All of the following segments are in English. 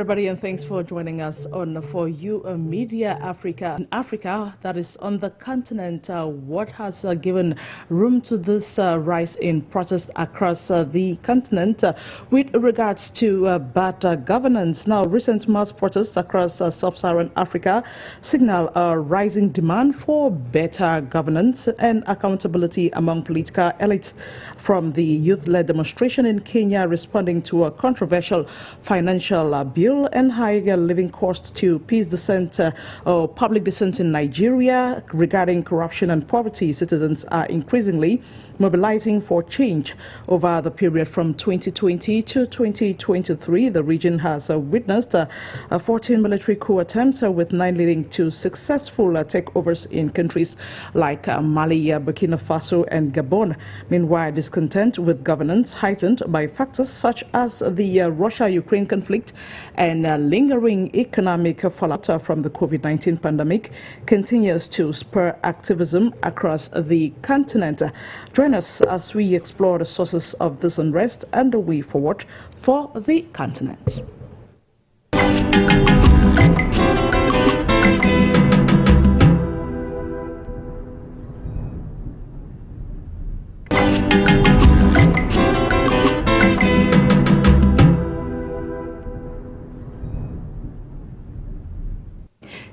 everybody, and thanks for joining us on For You Media Africa. In Africa, that is on the continent, what has given room to this rise in protest across the continent with regards to bad governance? Now, recent mass protests across sub-Saharan Africa signal a rising demand for better governance and accountability among political elites, from the youth-led demonstration in Kenya responding to a controversial financial bill and higher living costs to peace dissent or public dissent in Nigeria regarding corruption and poverty. Citizens are increasingly mobilizing for change. Over the period from 2020 to 2023, the region has witnessed 14 military coup attempts, with 9 leading to successful takeovers in countries like Mali, Burkina Faso and Gabon. Meanwhile, discontent with governance, heightened by factors such as the Russia-Ukraine conflict and lingering economic fallout from the COVID-19 pandemic, continues to spur activism across the continent. Join us as we explore the sources of this unrest and the way forward for the continent.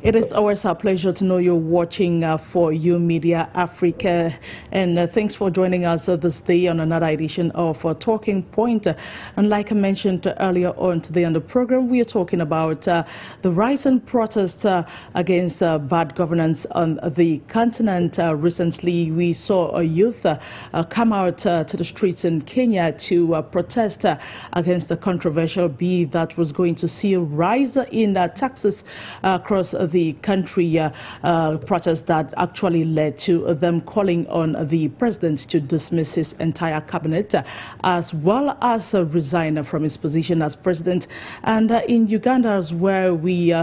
It is always a pleasure to know you're watching For You Media Africa, and thanks for joining us this day on another edition of Talking Point. And like I mentioned earlier on today on the program, we are talking about the rise in protest against bad governance on the continent. Recently, we saw a youth come out to the streets in Kenya to protest against the controversial bill that was going to see a rise in taxes across the country, protests that actually led to them calling on the president to dismiss his entire cabinet, as well as resign from his position as president. And in Uganda, as where we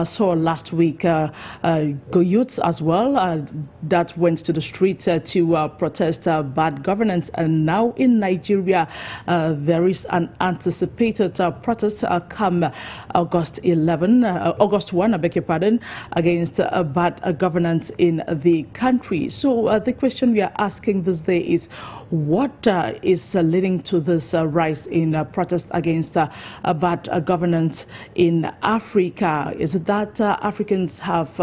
saw last week youths as well that went to the street to protest bad governance. And now in Nigeria, there is an anticipated protest come August 1, I beg your pardon, against bad governance in the country. So the question we are asking this day is, what is leading to this rise in protest against bad governance in Africa? Is it that Africans have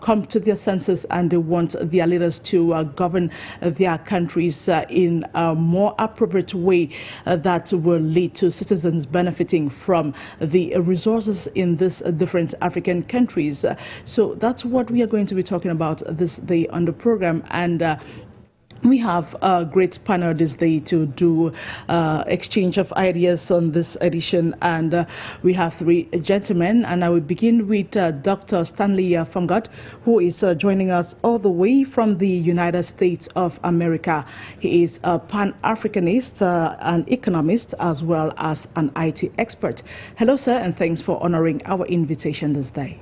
come to their senses and they want their leaders to govern their countries in a more appropriate way that will lead to citizens benefiting from the resources in these different African countries? So that's what we are going to be talking about this day on the program. And we have a great panel this day to do exchange of ideas on this edition, and we have 3 gentlemen, and I will begin with Dr. Stanley FONGOD, who is joining us all the way from the United States of America. He is a Pan-Africanist, an economist, as well as an IT expert. Hello, sir, and thanks for honoring our invitation this day.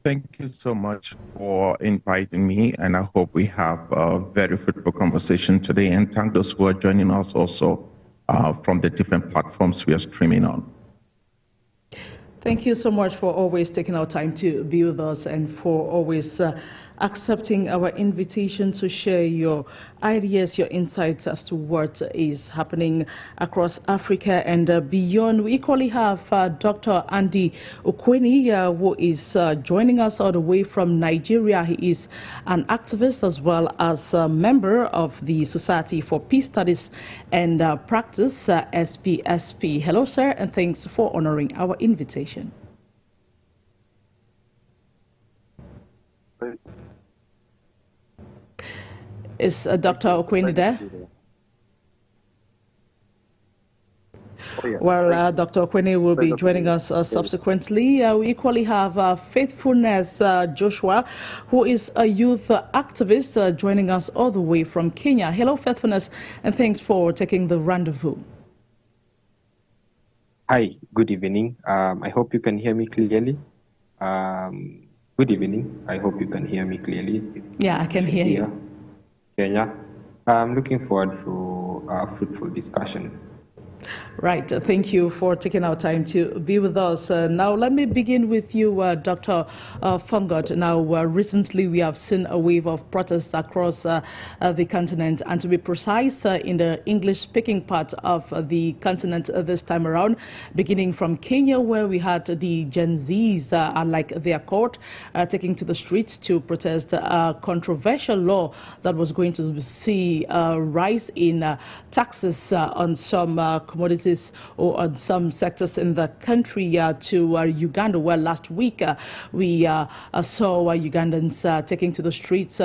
Thank you so much for inviting me, and I hope we have a very fruitful conversation today. And thank those who are joining us also from the different platforms we are streaming on. Thank you so much for always taking our time to be with us and for always accepting our invitation to share your ideas, your insights as to what is happening across Africa and beyond. We equally have Dr. Andy UKWENI, who is joining us all the way from Nigeria. He is an activist as well as a member of the Society for Peace Studies and Practice, SPSP. Hello, sir, and thanks for honoring our invitation. Is Dr. UKWENI there? Oh, yeah. Well, Dr. UKWENI will be joining us subsequently. We equally have Faithfulness Joshua, who is a youth activist, joining us all the way from Kenya. Hello, Faithfulness, and thanks for taking the rendezvous. Hi, good evening. I hope you can hear me clearly. Good evening. I hope you can hear me clearly. Yeah, I can hear you. Kenya. I'm looking forward to a fruitful discussion. Right. Thank you for taking our time to be with us. Now, let me begin with you, Dr. FONGOD. Now, recently we have seen a wave of protests across the continent, and to be precise, in the English-speaking part of the continent this time around, beginning from Kenya, where we had the Gen Zs, like their court, taking to the streets to protest a controversial law that was going to see a rise in taxes on some commodities or on some sectors in the country to Uganda, where last week we saw Ugandans taking to the streets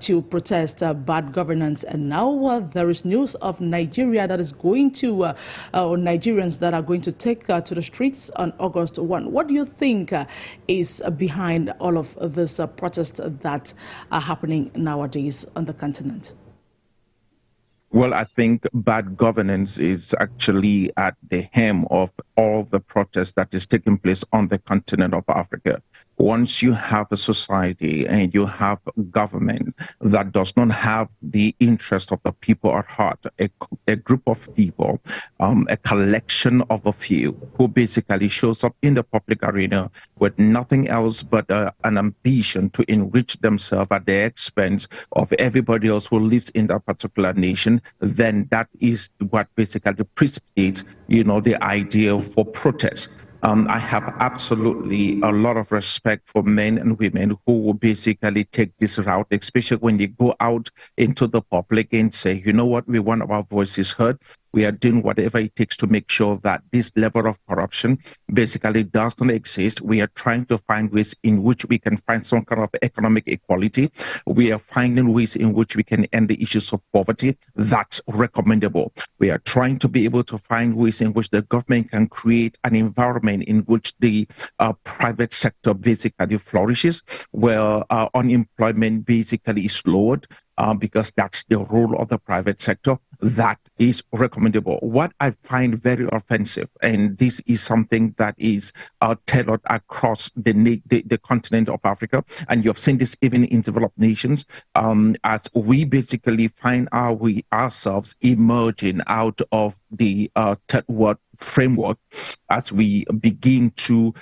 to protest bad governance. And now there is news of Nigeria that is going to, or Nigerians that are going to take to the streets on August 1. What do you think is behind all of this protests that are happening nowadays on the continent? Well, I think bad governance is actually at the hem of all the protests that is taking place on the continent of Africa. Once you have a society and you have a government that does not have the interest of the people at heart, a group of people, a collection of a few who basically shows up in the public arena with nothing else but an ambition to enrich themselves at the expense of everybody else who lives in that particular nation, then that is what basically precipitates, the idea for protest. I have absolutely a lot of respect for men and women who will basically take this route, especially when they go out into the public and say, you know what, we want our voices heard. We are doing whatever it takes to make sure that this level of corruption basically does not exist. We are trying to find ways in which we can find some kind of economic equality. We are finding ways in which we can end the issues of poverty. That's recommendable. We are trying to be able to find ways in which the government can create an environment in which the private sector basically flourishes, where unemployment basically is lowered. Because that's the role of the private sector. That is recommendable. What I find very offensive, and this is something that is tailored across the continent of Africa, and you've seen this even in developed nations, as we basically find ourselves emerging out of the third world framework, as we begin to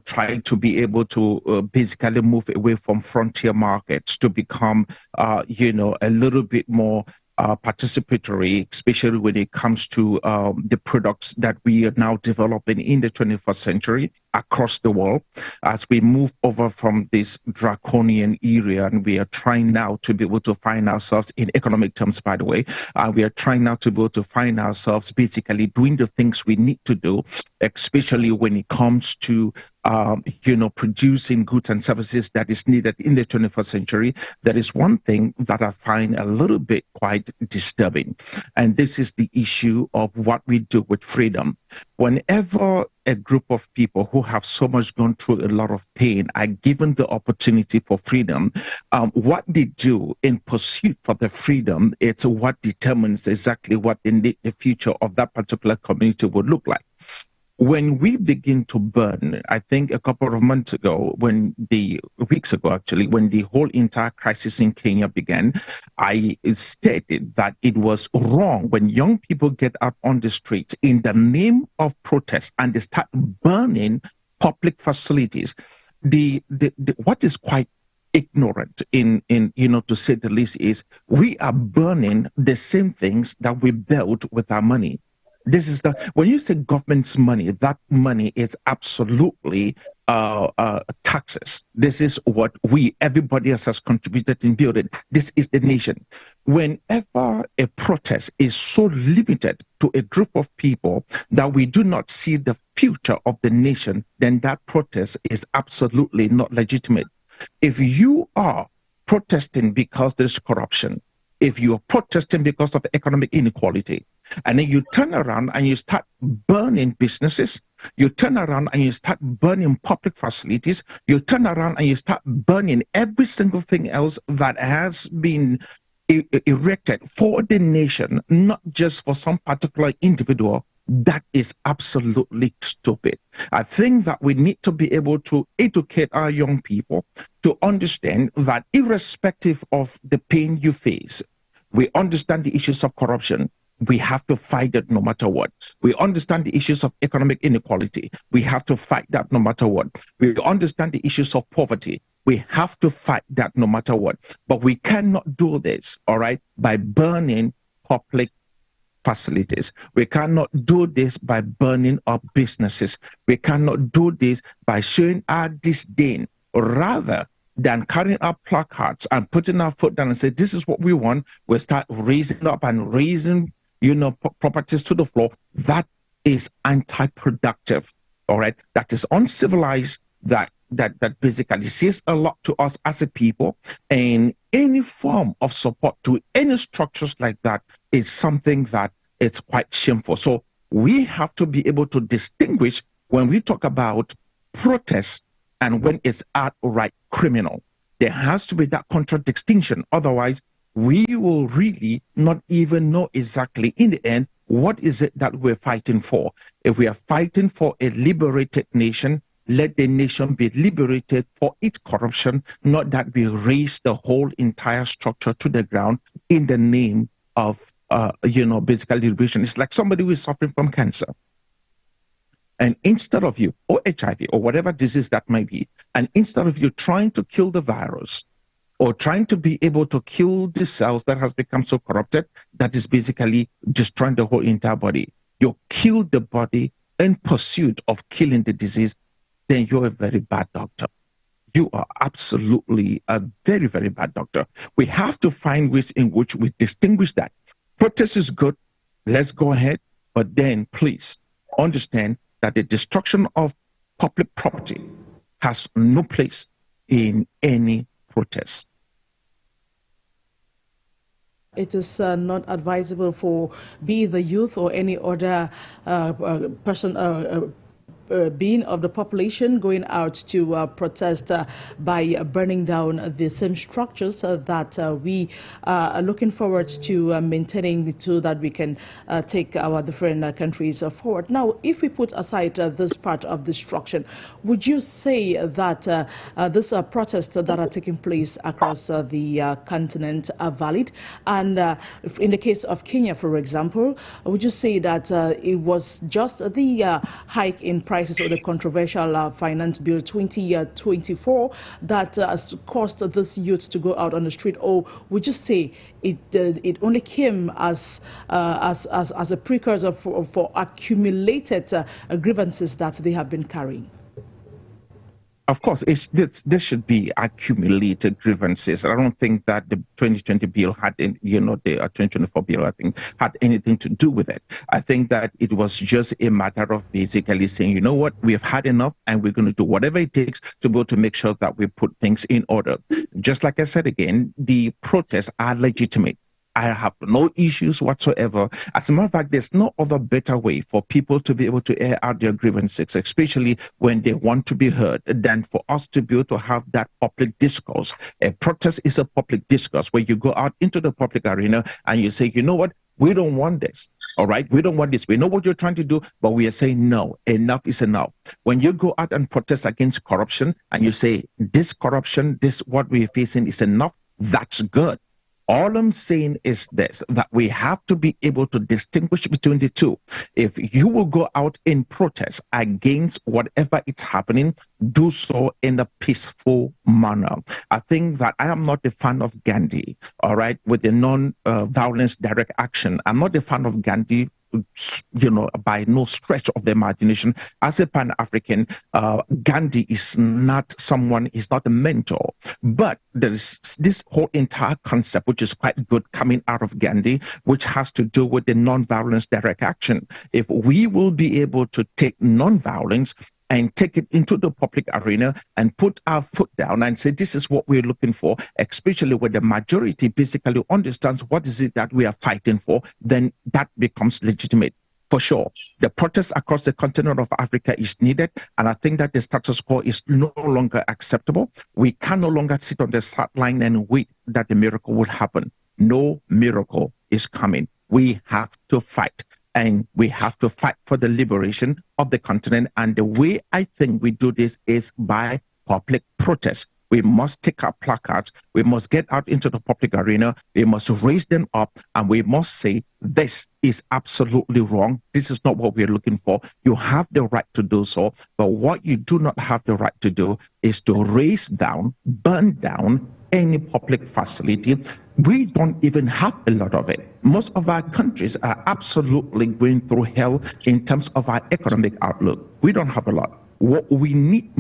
try to be able to basically move away from frontier markets to become, a little bit more participatory, especially when it comes to the products that we are now developing in the 21st century across the world, as we move over from this draconian era. And we are trying now to be able to find ourselves, in economic terms, by the way, we are trying now to be able to find ourselves basically doing the things we need to do, especially when it comes to producing goods and services that is needed in the 21st century. There is one thing that I find a little bit quite disturbing, and this is the issue of what we do with freedom. Whenever a group of people who have so much gone through a lot of pain are given the opportunity for freedom, what they do in pursuit for the freedom, it's what determines exactly what the future of that particular community would look like. When we begin to burn, I think a couple of months ago, weeks ago actually, when the whole entire crisis in Kenya began, I stated that it was wrong when young people get out on the streets in the name of protest and they start burning public facilities. What is quite ignorant to say the least is we are burning the same things that we built with our money. This is when you say government's money, that money is absolutely taxes. This is what everybody else has contributed in building. This is the nation. Whenever a protest is so limited to a group of people that we do not see the future of the nation, then that protest is absolutely not legitimate. If you are protesting because there's corruption, if you are protesting because of economic inequality, and then you turn around and you start burning businesses, you turn around and you start burning public facilities, you turn around and you start burning every single thing else that has been erected for the nation, not just for some particular individual, that is absolutely stupid. I think that we need to be able to educate our young people to understand that irrespective of the pain you face, we understand the issues of corruption. We have to fight it no matter what. We understand the issues of economic inequality. We have to fight that no matter what. We understand the issues of poverty. We have to fight that no matter what. But we cannot do this, all right, by burning public facilities. We cannot do this by burning up businesses. We cannot do this by showing our disdain, rather than carrying up placards and putting our foot down and say, this is what we want. We'll start raising up and raising, properties to the floor. That is anti-productive, all right? That is uncivilized, that basically says a lot to us as a people, and any form of support to any structures like that is something that it's quite shameful. So we have to be able to distinguish when we talk about protest and when it's outright criminal. There has to be that contradistinction. Otherwise, we will really not even know exactly in the end what is it that we're fighting for. If we are fighting for a liberated nation, let the nation be liberated for its corruption, not that we raise the whole entire structure to the ground in the name of, basically liberation. It's like somebody who is suffering from cancer. And instead of you, or HIV, or whatever disease that may be, and instead of you trying to kill the virus, or trying to be able to kill the cells that has become so corrupted, that is basically destroying the whole entire body, you kill the body in pursuit of killing the disease, then you're a very bad doctor. You are absolutely a very, very bad doctor. We have to find ways in which we distinguish that. Protest is good, let's go ahead, but then please understand that the destruction of public property has no place in any protest. It is not advisable for be the youth or any other person, being of the population going out to protest by burning down the same structures that we are looking forward to maintaining so that we can take our different countries forward. Now, if we put aside this part of destruction, would you say that these protests that are taking place across the continent are valid? And in the case of Kenya, for example, would you say that it was just the hike in prices or the controversial Finance Bill 2024 that has caused this youth to go out on the street, or would you say it only came as a precursor for accumulated grievances that they have been carrying? Of course, there should be accumulated grievances. I don't think that the 2020 bill had, the 2024 bill, I think, had anything to do with it. I think that it was just a matter of basically saying, you know what, we've had enough and we're going to do whatever it takes to be able to make sure that we put things in order. Just like I said again, the protests are legitimate. I have no issues whatsoever. As a matter of fact, there's no other better way for people to be able to air out their grievances, especially when they want to be heard, than for us to be able to have that public discourse. A protest is a public discourse where you go out into the public arena and you say, you know what, we don't want this. All right, we don't want this. We know what you're trying to do, but we are saying no, enough is enough. When you go out and protest against corruption and you say this corruption, this what we're facing is enough, that's good. All I'm saying is this, that we have to be able to distinguish between the two. If you will go out in protest against whatever is happening, do so in a peaceful manner. I think that I am not a fan of Gandhi, all right, with the non-violence direct action. I'm not a fan of Gandhi, by no stretch of the imagination. As a Pan-African, Gandhi is not someone, he's not a mentor. But there is this whole entire concept, which is quite good coming out of Gandhi, which has to do with the non-violence direct action. If we will be able to take non-violence and take it into the public arena and put our foot down and say, this is what we're looking for, especially when the majority basically understands what is it that we are fighting for, then that becomes legitimate. For sure, the protest across the continent of Africa is needed, and I think that the status quo is no longer acceptable. We can no longer sit on the sideline and wait that the miracle would happen. No miracle is coming. We have to fight. And we have to fight for the liberation of the continent. And the way I think we do this is by public protest. We must take our placards. We must get out into the public arena. We must raise them up, and we must say, this is absolutely wrong. This is not what we're looking for. You have the right to do so. But what you do not have the right to do is to raise down, burn down any public facility. We don't even have a lot of it. Most of our countries are absolutely going through hell in terms of our economic outlook. We don't have a lot. What we need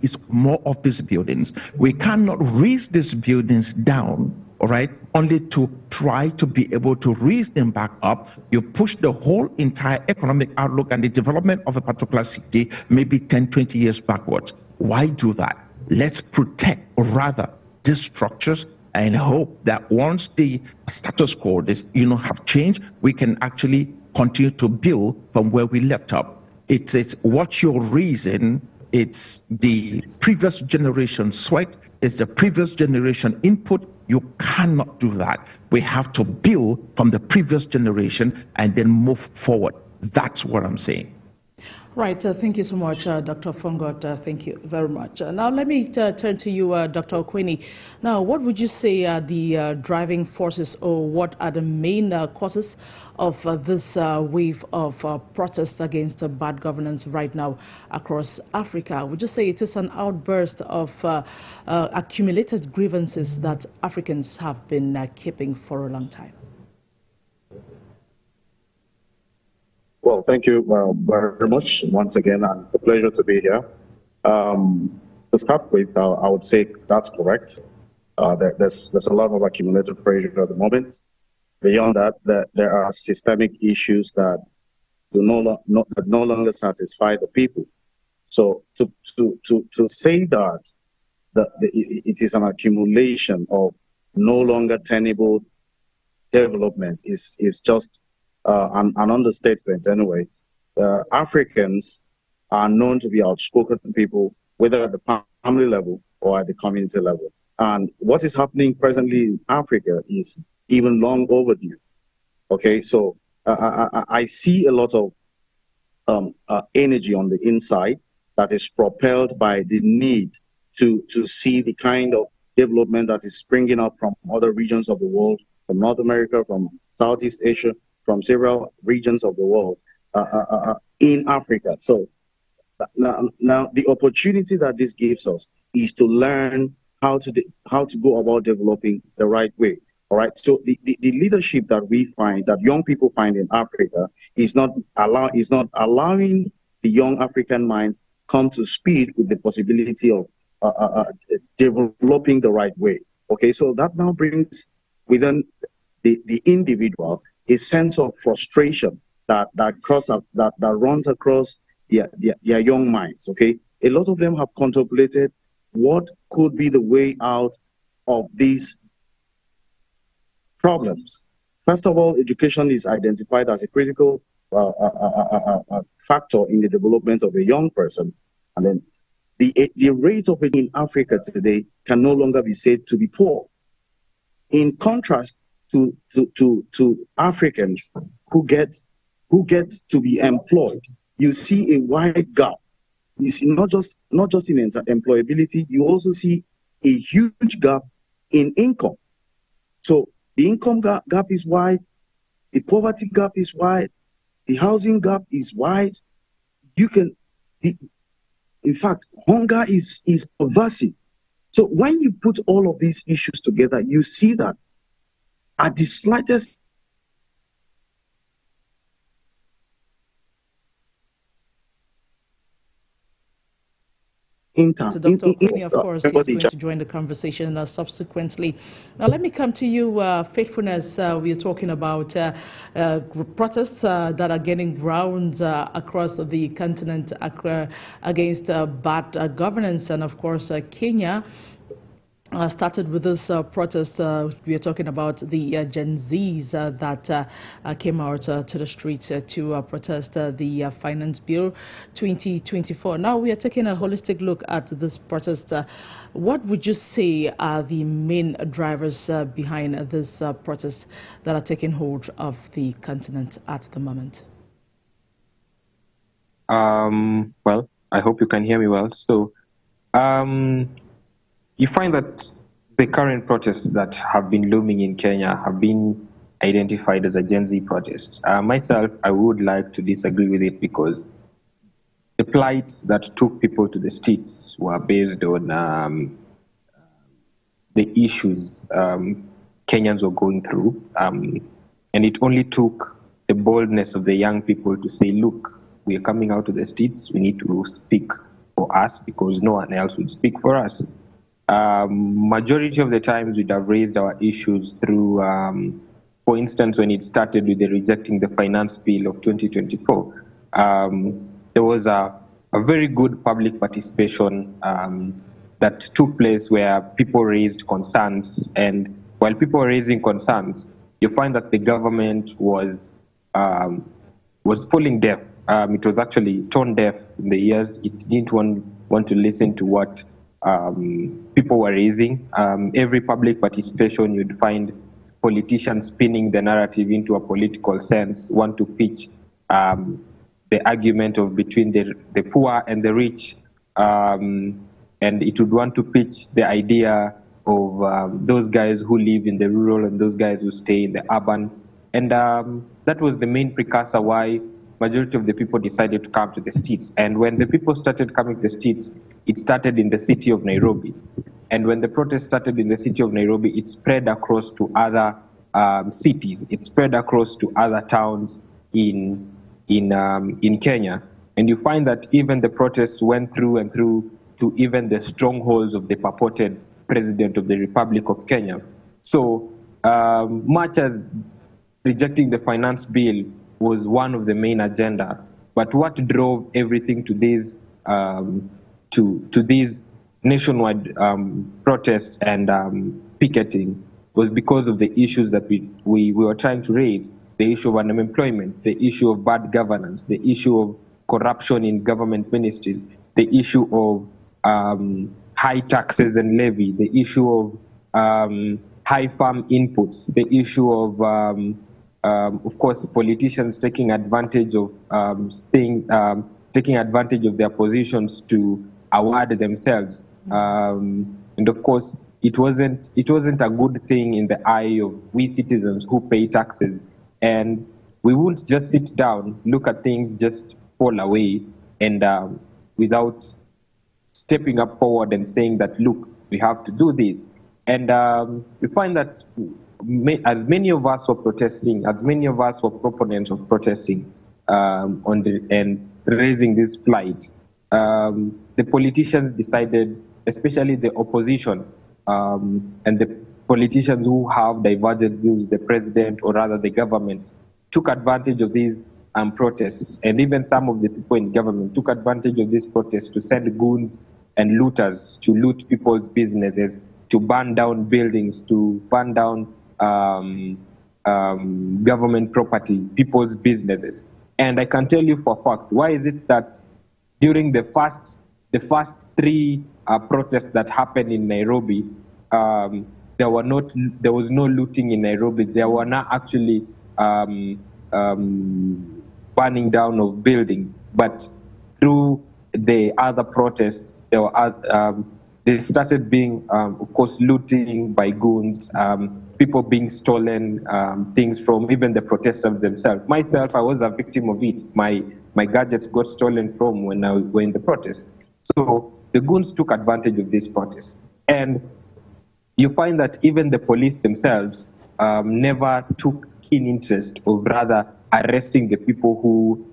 is more of these buildings. We cannot raise these buildings down, all right, only to try to be able to raise them back up. You push the whole entire economic outlook and the development of a particular city maybe 10, 20 years backwards. Why do that? Let's protect, or rather, these structures, and hope that once the status quo have changed, we can actually continue to build from where we left up. It's what you're raising, it's the previous generation sweat, it's the previous generation input. You cannot do that. We have to build from the previous generation and then move forward. That's what I'm saying. Right. Thank you so much, Dr. FONGOD. Thank you very much. Now, let me turn to you, Dr. UKWENI. Now, what would you say are the driving forces, or what are the main causes of this wave of protest against bad governance right now across Africa? Would you say it is an outburst of accumulated grievances that Africans have been keeping for a long time? Well, thank you very much once again, and it's a pleasure to be here. To start with, I would say that's correct. There's a lot of accumulated pressure at the moment. Beyond that, there are systemic issues that do no longer satisfy the people. So to say that it is an accumulation of no longer tenable development is just an understatement anyway. Africans are known to be outspoken people, whether at the family level or at the community level. And what is happening presently in Africa is even long overdue. Okay, so I see a lot of energy on the inside that is propelled by the need to see the kind of development that is springing up from other regions of the world, from North America, from Southeast Asia, from several regions of the world in Africa. So now the opportunity that this gives us is to learn how to go about developing the right way. All right. So the leadership that we find, that young people find in Africa, is not allowing the young African minds come to speed with the possibility of developing the right way. Okay. So that now brings within the individual a sense of frustration that runs across their young minds. Okay, a lot of them have contemplated what could be the way out of these problems. First of all, education is identified as a critical factor in the development of a young person, and then the rate of it in Africa today can no longer be said to be poor. In contrast to Africans who get to be employed, you see a wide gap. You see not just in employability, you also see a huge gap in income. So the income gap is wide, the poverty gap is wide, the housing gap is wide. In fact, hunger is pervasive. So when you put all of these issues together, you see that at the slightest Dr. UKWENI, of course, is going to join the conversation subsequently. Now, let me come to you, Faithfulness. We're talking about protests that are getting ground across the continent against bad governance. And, of course, Kenya started with this protest. We are talking about the Gen Zs that came out to the streets to protest the Finance Bill 2024. Now we are taking a holistic look at this protest. What would you say are the main drivers behind this protest that are taking hold of the continent at the moment? Well, I hope you can hear me well. So, you find that the current protests that have been looming in Kenya have been identified as a Gen Z protest. Myself, I would like to disagree with it because the plights that took people to the streets were based on the issues Kenyans were going through. And it only took the boldness of the young people to say, look, we are coming out to the streets, we need to speak for us because no one else would speak for us. Majority of the times we'd have raised our issues through, for instance, when it started with the rejecting the finance bill of 2024, there was a very good public participation that took place where people raised concerns, and while people were raising concerns, you find that the government was falling deaf. It was actually tone deaf in the ears. It didn't want to listen to what people were raising. Every public participation, you'd find politicians spinning the narrative into a political sense, want to pitch the argument of between the poor and the rich, and it would want to pitch the idea of those guys who live in the rural and those guys who stay in the urban. And that was the main precursor why majority of the people decided to come to the streets. And when the people started coming to the streets, it started in the city of Nairobi. And when the protest started in the city of Nairobi, it spread across to other cities. It spread across to other towns in Kenya. And you find that even the protests went through and through to even the strongholds of the purported president of the Republic of Kenya. So much as rejecting the finance bill was one of the main agenda, but what drove everything to these nationwide protests and picketing was because of the issues that we were trying to raise: the issue of unemployment, the issue of bad governance, the issue of corruption in government ministries, the issue of high taxes and levy, the issue of high farm inputs, the issue of course, politicians taking advantage of taking advantage of their positions to award themselves, and of course, it wasn't a good thing in the eye of we citizens who pay taxes, and we wouldn't just sit down, look at things just fall away, and without stepping up forward and saying that, look, we have to do this. And we find that as many of us were protesting, as many of us were proponents of protesting and raising this plight, the politicians decided, especially the opposition and the politicians who have divergent views, the president or rather the government, took advantage of these protests, and even some of the people in government took advantage of these protests to send goons and looters to loot people's businesses, to burn down buildings, to burn down government property, people's businesses. And I can tell you for a fact, why is it that during the first three protests that happened in Nairobi, there was no looting in Nairobi. There were not actually burning down of buildings, but through the other protests, they started being, of course, looting by goons, people being stolen things from even the protesters themselves. Myself, I was a victim of it. My gadgets got stolen from when I was in the protest. So the goons took advantage of this protest. And you find that even the police themselves never took keen interest of rather arresting the people who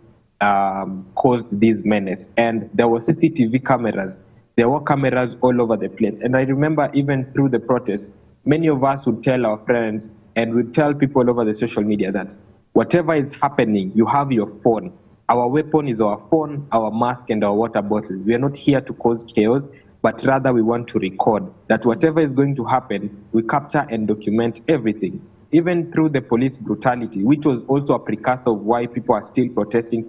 caused this menace. And there were CCTV cameras. There were cameras all over the place. And I remember even through the protests, many of us would tell our friends and would tell people over the social media that whatever is happening, you have your phone. Our weapon is our phone, our mask, and our water bottle. We are not here to cause chaos, but rather we want to record that whatever is going to happen, we capture and document everything. Even through the police brutality, which was also a precursor of why people are still protesting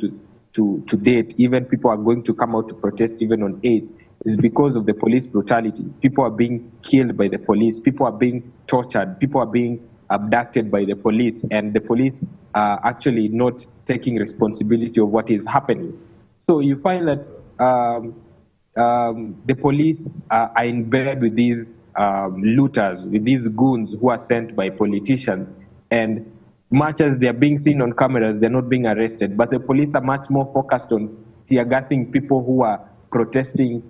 to date. Even people are going to come out to protest even on 8th, is because of the police brutality. People are being killed by the police. People are being tortured. People are being abducted by the police, and the police are actually not taking responsibility of what is happening. So you find that the police are in bed with these looters, with these goons who are sent by politicians. And much as they are being seen on cameras, they're not being arrested. But the police are much more focused on tear gassing people who are protesting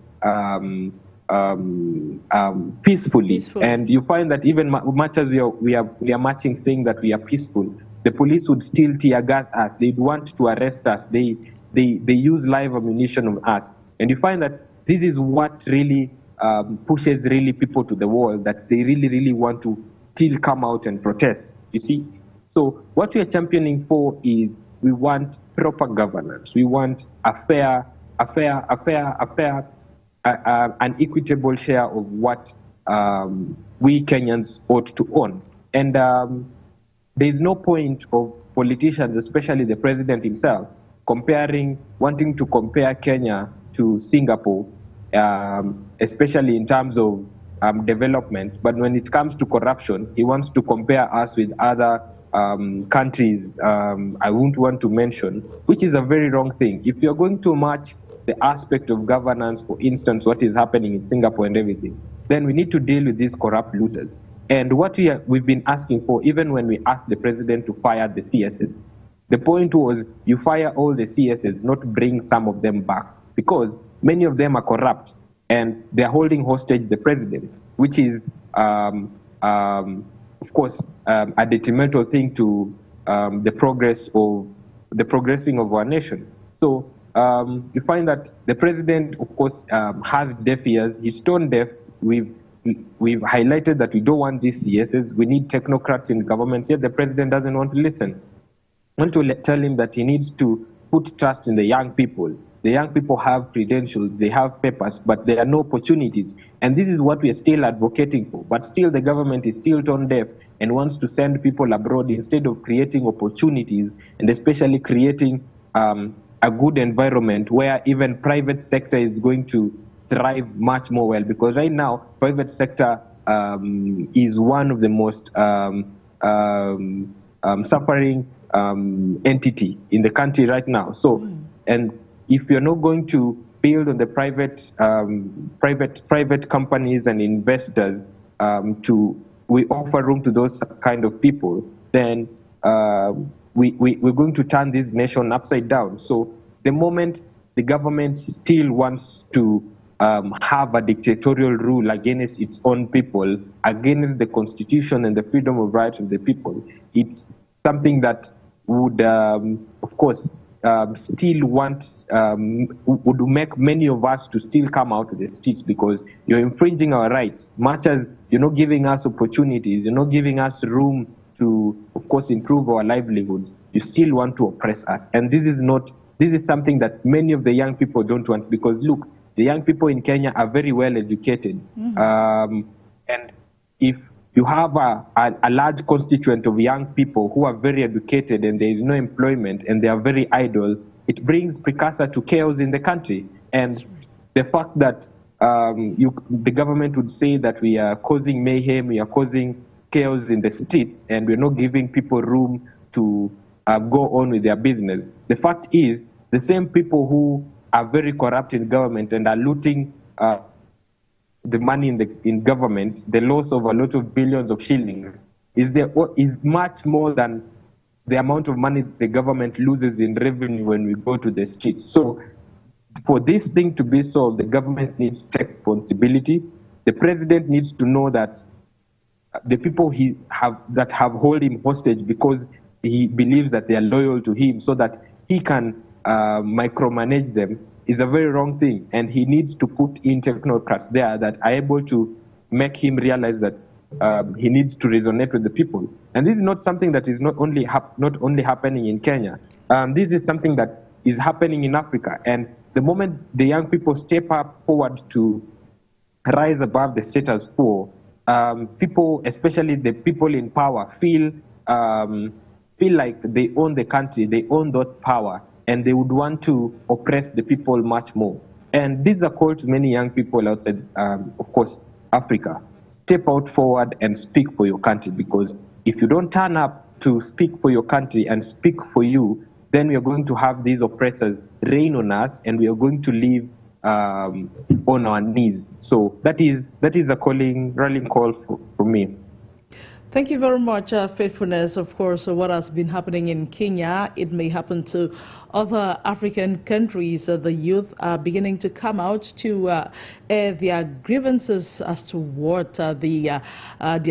peacefully. And you find that even much as we are marching saying that we are peaceful, the police would still tear gas us. They'd want to arrest us. They use live ammunition on us. And you find that this is what really pushes really people to the wall, that they really want to still come out and protest, you see. So what we are championing for is we want proper governance. We want a fair, an equitable share of what we Kenyans ought to own. And there's no point of politicians, especially the president himself, wanting to compare Kenya to Singapore, especially in terms of development. But when it comes to corruption, he wants to compare us with other countries I won't want to mention, which is a very wrong thing. If you're going to match the aspect of governance, for instance, what is happening in Singapore and everything, then we need to deal with these corrupt looters. And what we've been asking for, even when we asked the president to fire the CSs, the point was you fire all the CSs, not bring some of them back, because many of them are corrupt and they're holding hostage the president, which is, of course, a detrimental thing to the progressing of our nation. So you find that the president, of course, has deaf ears. He's tone deaf. We've highlighted that we don't want these CSs. We need technocrats in government. Yet the president doesn't want to listen. I want to tell him that he needs to put trust in the young people. The young people have credentials, they have papers, but there are no opportunities. And this is what we are still advocating for. But still the government is still tone deaf and wants to send people abroad instead of creating opportunities, and especially creating a good environment where even private sector is going to thrive much more well. Because right now, private sector is one of the most suffering entity in the country right now. So, and if you're not going to build on the private companies and investors, we offer room to those kind of people, then we're going to turn this nation upside down. So the moment the government still wants to have a dictatorial rule against its own people, against the constitution and the freedom of rights of the people, it's something that would, of course, still would make many of us to still come out of the streets, because you're infringing our rights. Much as you're not giving us opportunities, you're not giving us room to, of course, improve our livelihoods, you still want to oppress us. And this is something that many of the young people don't want, because look, the young people in Kenya are very well educated. And if you have a large constituent of young people who are very educated and there is no employment and they are very idle, it brings precursor to chaos in the country. And the fact that the government would say that we are causing mayhem, we are causing chaos in the streets, and we're not giving people room to go on with their business. The fact is, the same people who are very corrupt in government and are looting the money in government, the loss of a lot of billions of shillings, is much more than the amount of money the government loses in revenue when we go to the streets. So for this thing to be solved, the government needs to take responsibility. The president needs to know that the people that have held him hostage because he believes that they are loyal to him so that he can micromanage them is a very wrong thing. And he needs to put in technocrats there that are able to make him realize that he needs to resonate with the people. And this is not something that is not only happening in Kenya. This is something that is happening in Africa. And the moment the young people step up forward to rise above the status quo, people, especially the people in power, feel like they own the country, they own that power, and they would want to oppress the people much more. And this is a call to many young people outside, of course, Africa. Step out forward and speak for your country, because if you don't turn up to speak for your country and speak for you, then we are going to have these oppressors reign on us, and we are going to live on our knees. So that is a rallying call for me. Thank you very much, Faithfulness. Of course, what has been happening in Kenya, it may happen to other African countries. The youth are beginning to come out to air their grievances as to what their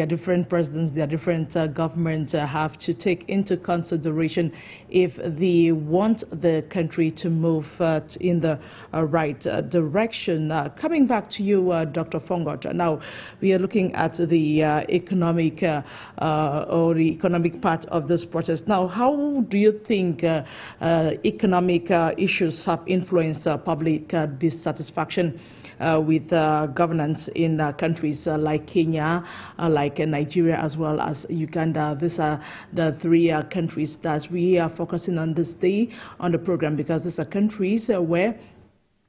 different presidents, their different governments have to take into consideration if they want the country to move in the right direction. Coming back to you, Dr. Fongod. Now, we are looking at the economic or the economic part of this protest. Now, how do you think economic issues have influenced public dissatisfaction with governance in countries like Kenya, like Nigeria, as well as Uganda? These are the three countries that we are focusing on this day on the program, because these are countries where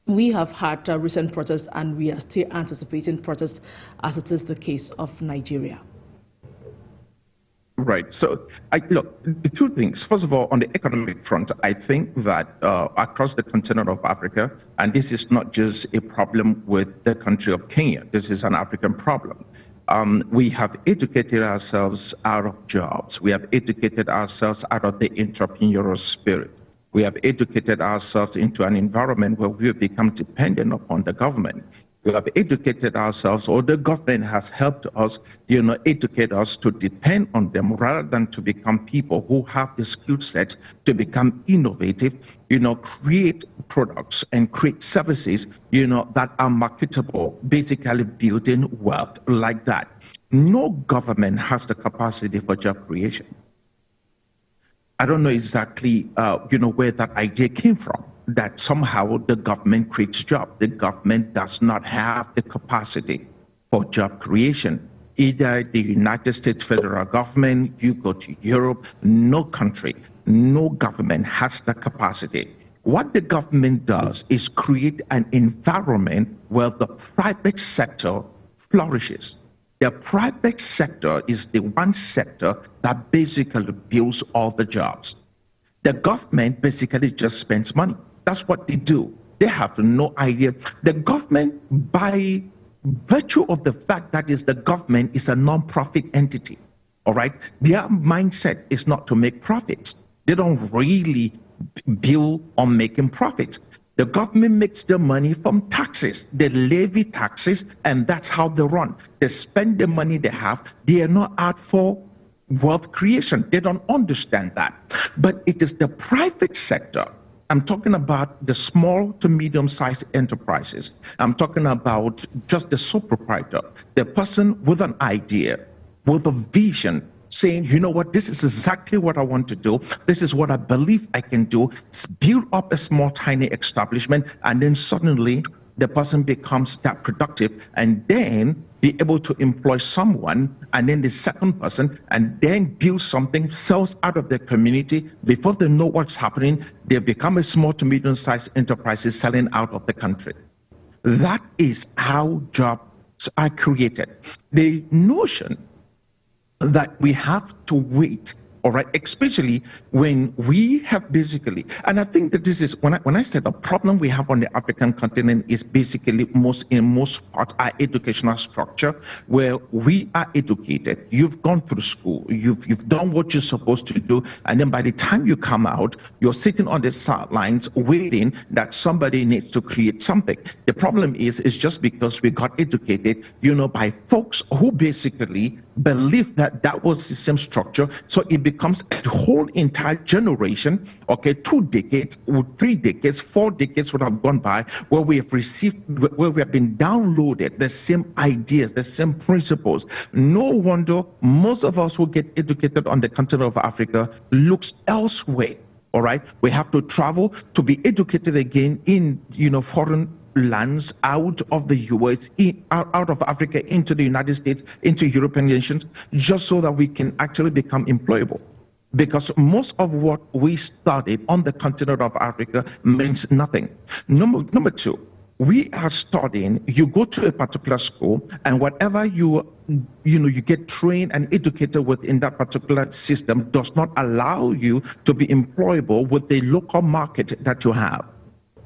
we have had recent protests and we are still anticipating protests, as it is the case of Nigeria. Right. So, look, two things. First of all, on the economic front, I think that across the continent of Africa, and this is not just a problem with the country of Kenya, this is an African problem. We have educated ourselves out of jobs. We have educated ourselves out of the entrepreneurial spirit. We have educated ourselves into an environment where we have become dependent upon the government. We have educated ourselves, or the government has helped us, educate us to depend on them rather than to become people who have the skill sets to become innovative, create products and create services, that are marketable, basically building wealth like that. No government has the capacity for job creation. I don't know exactly, where that idea came from, that somehow the government creates jobs. The government does not have the capacity for job creation. Either the United States federal government, you go to Europe, no country, no government has the capacity. What the government does is create an environment where the private sector flourishes. The private sector is the one sector that basically builds all the jobs. The government basically just spends money. That's what they do. They have no idea. The government, by virtue of the fact that the government is a non-profit entity, all right, their mindset is not to make profits. They don't really build on making profits. The government makes their money from taxes. They levy taxes, and that's how they run. They spend the money they have. They are not out for wealth creation. They don't understand that. But it is the private sector. I'm talking about the small to medium-sized enterprises. I'm talking about just the sole proprietor, the person with an idea, with a vision, saying, you know what, this is exactly what I want to do. This is what I believe I can do. Build up a small, tiny establishment, and then suddenly the person becomes that productive, and then be able to employ someone, and then the second person, and then build something, sells out of the community. Before they know what's happening, they become a small to medium-sized enterprises selling out of the country. That is how jobs are created. The notion that we have to wait, all right, especially when we have basically, and I think that this is, when I said the problem we have on the African continent is basically in most part our educational structure, where we are educated. You've gone through school, you've done what you're supposed to do, and then by the time you come out, you're sitting on the sidelines waiting that somebody needs to create something. The problem is just because we got educated, by folks who basically believe that that was the same structure, so it becomes a whole entire generation, okay, 2 decades, 3 decades, 4 decades would have gone by, where we have been downloaded the same ideas, the same principles. No wonder most of us who get educated on the continent of Africa looks elsewhere, all right? We have to travel to be educated again in, foreign lands, out of the US, out of Africa, into the United States, into European nations, just so that we can actually become employable. Because most of what we studied on the continent of Africa means nothing. Number two, we are studying, you go to a particular school, and whatever you get trained and educated within that particular system does not allow you to be employable with the local market that you have.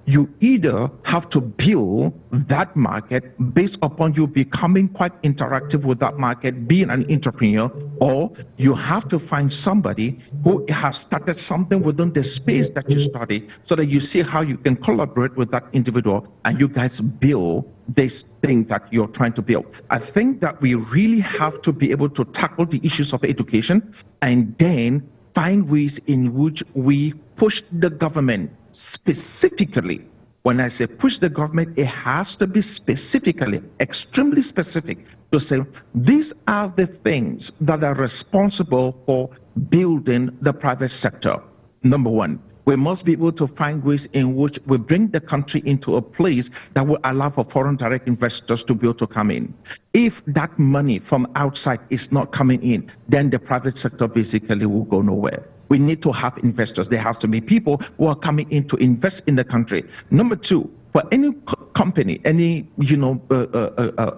you either have to build that market based upon you becoming quite interactive with that market, being an entrepreneur, or you have to find somebody who has started something within the space that you study so that you see how you can collaborate with that individual and you guys build this thing that you're trying to build. I think that we really have to be able to tackle the issues of education and then find ways in which we push the government specifically. When I say push the government, it has to be specifically, extremely specific, to say these are the things that are responsible for building the private sector. Number one, we must be able to find ways in which we bring the country into a place that will allow for foreign direct investors to be able to come in. If that money from outside is not coming in, then the private sector basically will go nowhere. We need to have investors. There has to be people who are coming in to invest in the country. Number two, for any company, any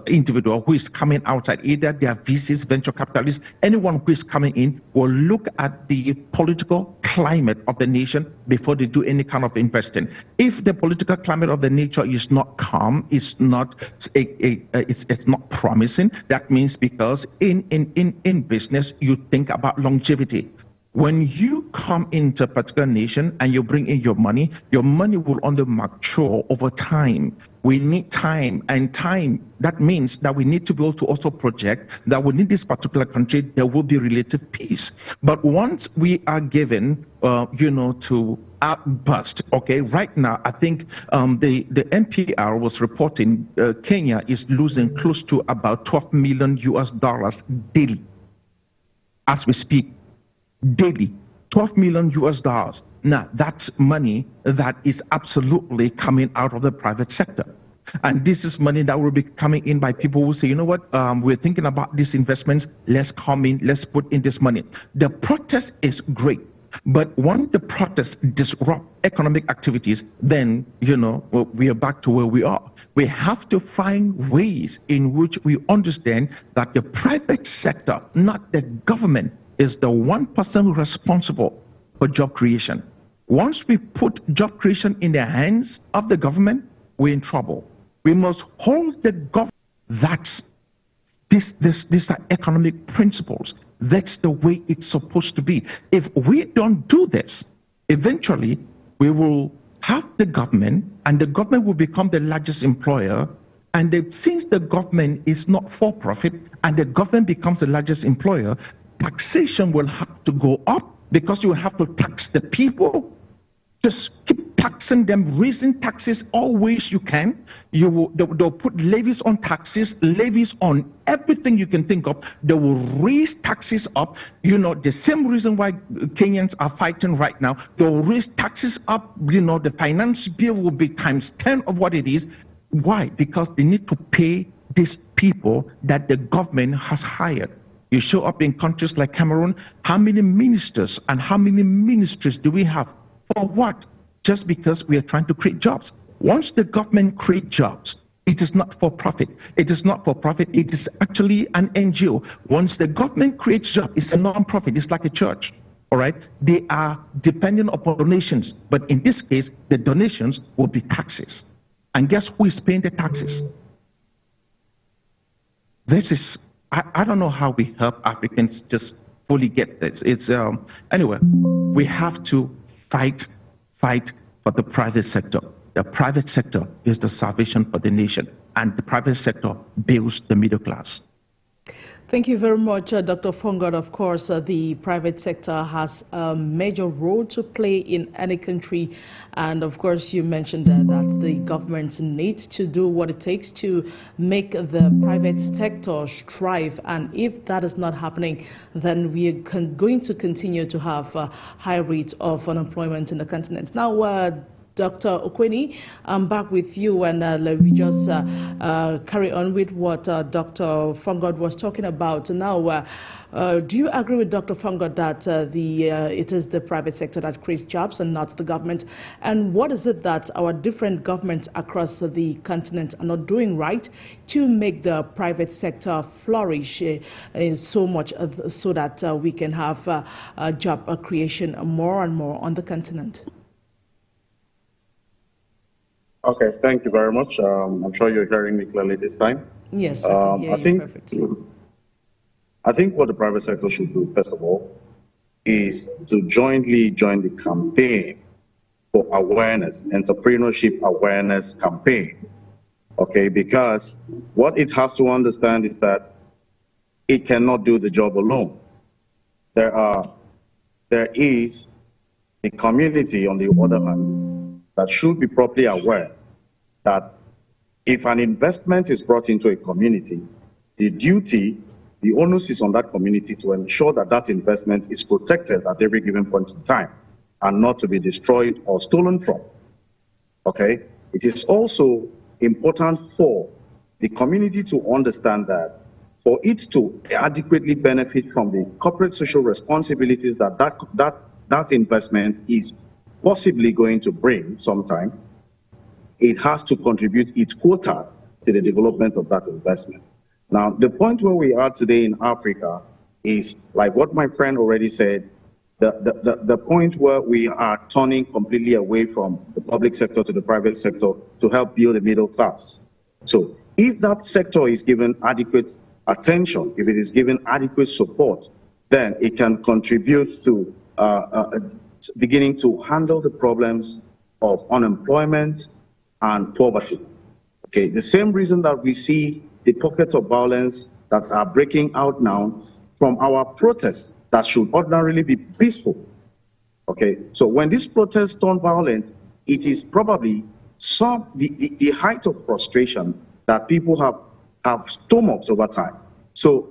individual who is coming outside, either they are VCs, venture capitalists, anyone who is coming in will look at the political climate of the nation before they do any kind of investing. If the political climate of the nature is not calm, it's not promising, that means because in business you think about longevity. When you come into a particular nation and you bring in your money will only mature over time. We need time, and time, that means that we need to be able to also project that within this particular country, there will be relative peace. But once we are given, to outburst, okay, right now, I think the NPR was reporting Kenya is losing close to about $12 million daily as we speak. Daily, $12 million. Now, that's money that is absolutely coming out of the private sector. And this is money that will be coming in by people who say, you know what, we're thinking about these investments, let's come in, let's put in this money. The protest is great, but when the protests disrupt economic activities, then, we are back to where we are. We have to find ways in which we understand that the private sector, not the government, is the 1% responsible for job creation. Once we put job creation in the hands of the government, we're in trouble. We must hold the government. That's these are economic principles. That's the way it's supposed to be. If we don't do this, eventually we will have the government, and the government will become the largest employer. And since the government is not for profit, and the government becomes the largest employer, taxation will have to go up because you will have to tax the people. Just keep taxing them, raising taxes all ways you can. They'll put levies on taxes, levies on everything you can think of. They will raise taxes up. The same reason why Kenyans are fighting right now. They'll raise taxes up. The finance bill will be times 10 of what it is. Why? Because they need to pay these people that the government has hired. You show up in countries like Cameroon, how many ministers and how many ministries do we have? For what? Just because we are trying to create jobs. Once the government creates jobs, it is not for profit. It is not for profit. It is actually an NGO. Once the government creates jobs, it's a non-profit. It's like a church. All right? They are dependent upon donations. But in this case, the donations will be taxes. And guess who is paying the taxes? This is... I don't know how we help Africans just fully get this. Anyway, we have to fight for the private sector. The private sector is the salvation for the nation, and the private sector builds the middle class. Thank you very much, Dr. FONGOD. Of course, the private sector has a major role to play in any country. And of course, you mentioned that the government needs to do what it takes to make the private sector strive. And if that is not happening, then we are going to continue to have high rates of unemployment in the continent. Now, Dr. UKWENI, I'm back with you, and let me just carry on with what Dr. FONGOD was talking about. Now, do you agree with Dr. FONGOD that it is the private sector that creates jobs and not the government? And what is it that our different governments across the continent are not doing right to make the private sector flourish so much so that we can have job creation more and more on the continent? Okay, thank you very much. I'm sure you're hearing me clearly this time. Yes, I can hear you perfectly. I think what the private sector should do, first of all, is to jointly join the campaign for awareness, entrepreneurship awareness campaign. Okay, because what it has to understand is that it cannot do the job alone. There is a community, on the other hand, that should be properly aware that if an investment is brought into a community, the onus is on that community to ensure that that investment is protected at every given point in time and not to be destroyed or stolen from. Okay? It is also important for the community to understand that for it to adequately benefit from the corporate social responsibilities that investment is possibly going to bring sometime, it has to contribute its quota to the development of that investment. Now, the point where we are today in Africa is, like what my friend already said, the point where we are turning completely away from the public sector to the private sector to help build a middle class. So if that sector is given adequate attention, if it is given adequate support, then it can contribute to beginning to handle the problems of unemployment and poverty. Okay, the same reason that we see the pockets of violence that are breaking out now from our protests that should ordinarily be peaceful. Okay, so when these protests turn violent, it is probably the height of frustration that people have stomached over time. So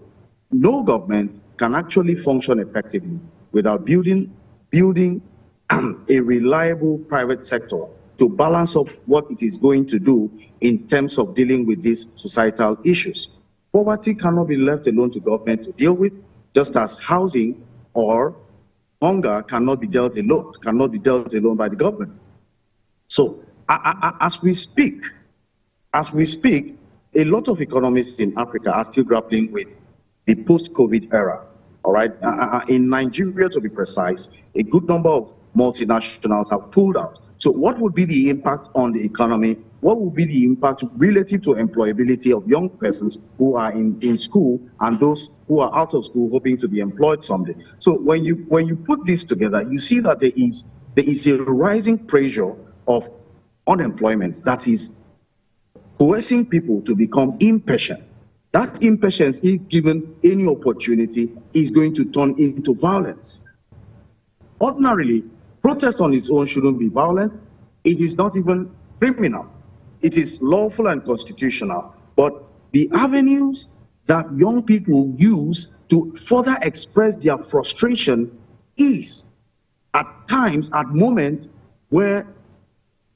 no government can actually function effectively without building a reliable private sector to balance up what it is going to do in terms of dealing with these societal issues. Poverty cannot be left alone to government to deal with, just as housing or hunger cannot be dealt alone by the government. So as we speak, a lot of economists in Africa are still grappling with the post-COVID era. All right, in Nigeria, to be precise, a good number of multinationals have pulled out. So what would be the impact on the economy? What would be the impact relative to employability of young persons who are in school and those who are out of school hoping to be employed someday? So when you put this together, you see that there is a rising pressure of unemployment that is coercing people to become impatient. That impatience, if given any opportunity, is going to turn into violence. Ordinarily, protest on its own shouldn't be violent. It is not even criminal. It is lawful and constitutional. But the avenues that young people use to further express their frustration is, at times, at moments where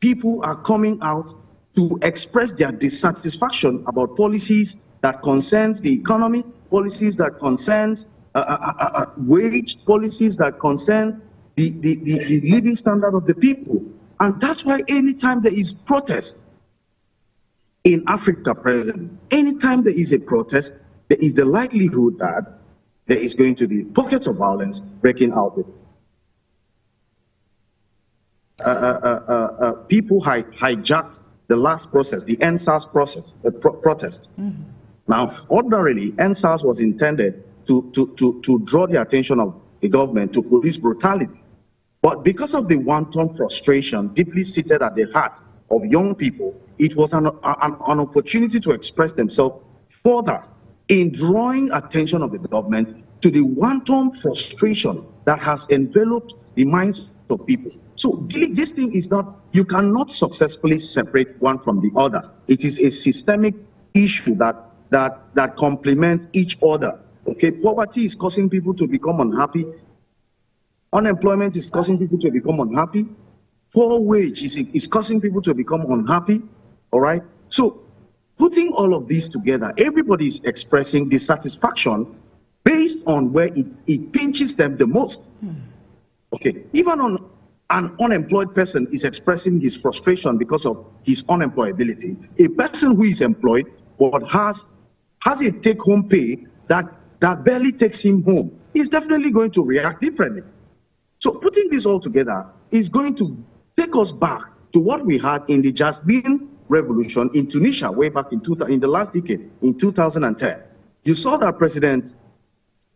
people are coming out to express their dissatisfaction about policies that concerns the economy, policies that concerns wage, policies that concerns the living standard of the people. And that's why anytime there is protest in Africa present, anytime there is a protest, there is the likelihood that there is going to be pockets of violence breaking out with people hijacked the last process, the NSAS process, the protest. Mm-hmm. Now, ordinarily, NSAS was intended to draw the attention of the government to police brutality. But because of the wanton frustration deeply seated at the heart of young people, it was an opportunity to express themselves further in drawing attention of the government to the wanton frustration that has enveloped the minds of people. So this thing is not, you cannot successfully separate one from the other. It is a systemic issue that complements each other. Okay, poverty is causing people to become unhappy. Unemployment is causing people to become unhappy. Poor wage is causing people to become unhappy. All right. So putting all of these together, everybody is expressing dissatisfaction based on where it pinches them the most. Okay. Even on an unemployed person is expressing his frustration because of his unemployability. A person who is employed but has a take-home pay that barely takes him home is definitely going to react differently. So putting this all together is going to take us back to what we had in the Jasmine Revolution in Tunisia way back in the last decade, in 2010. You saw that President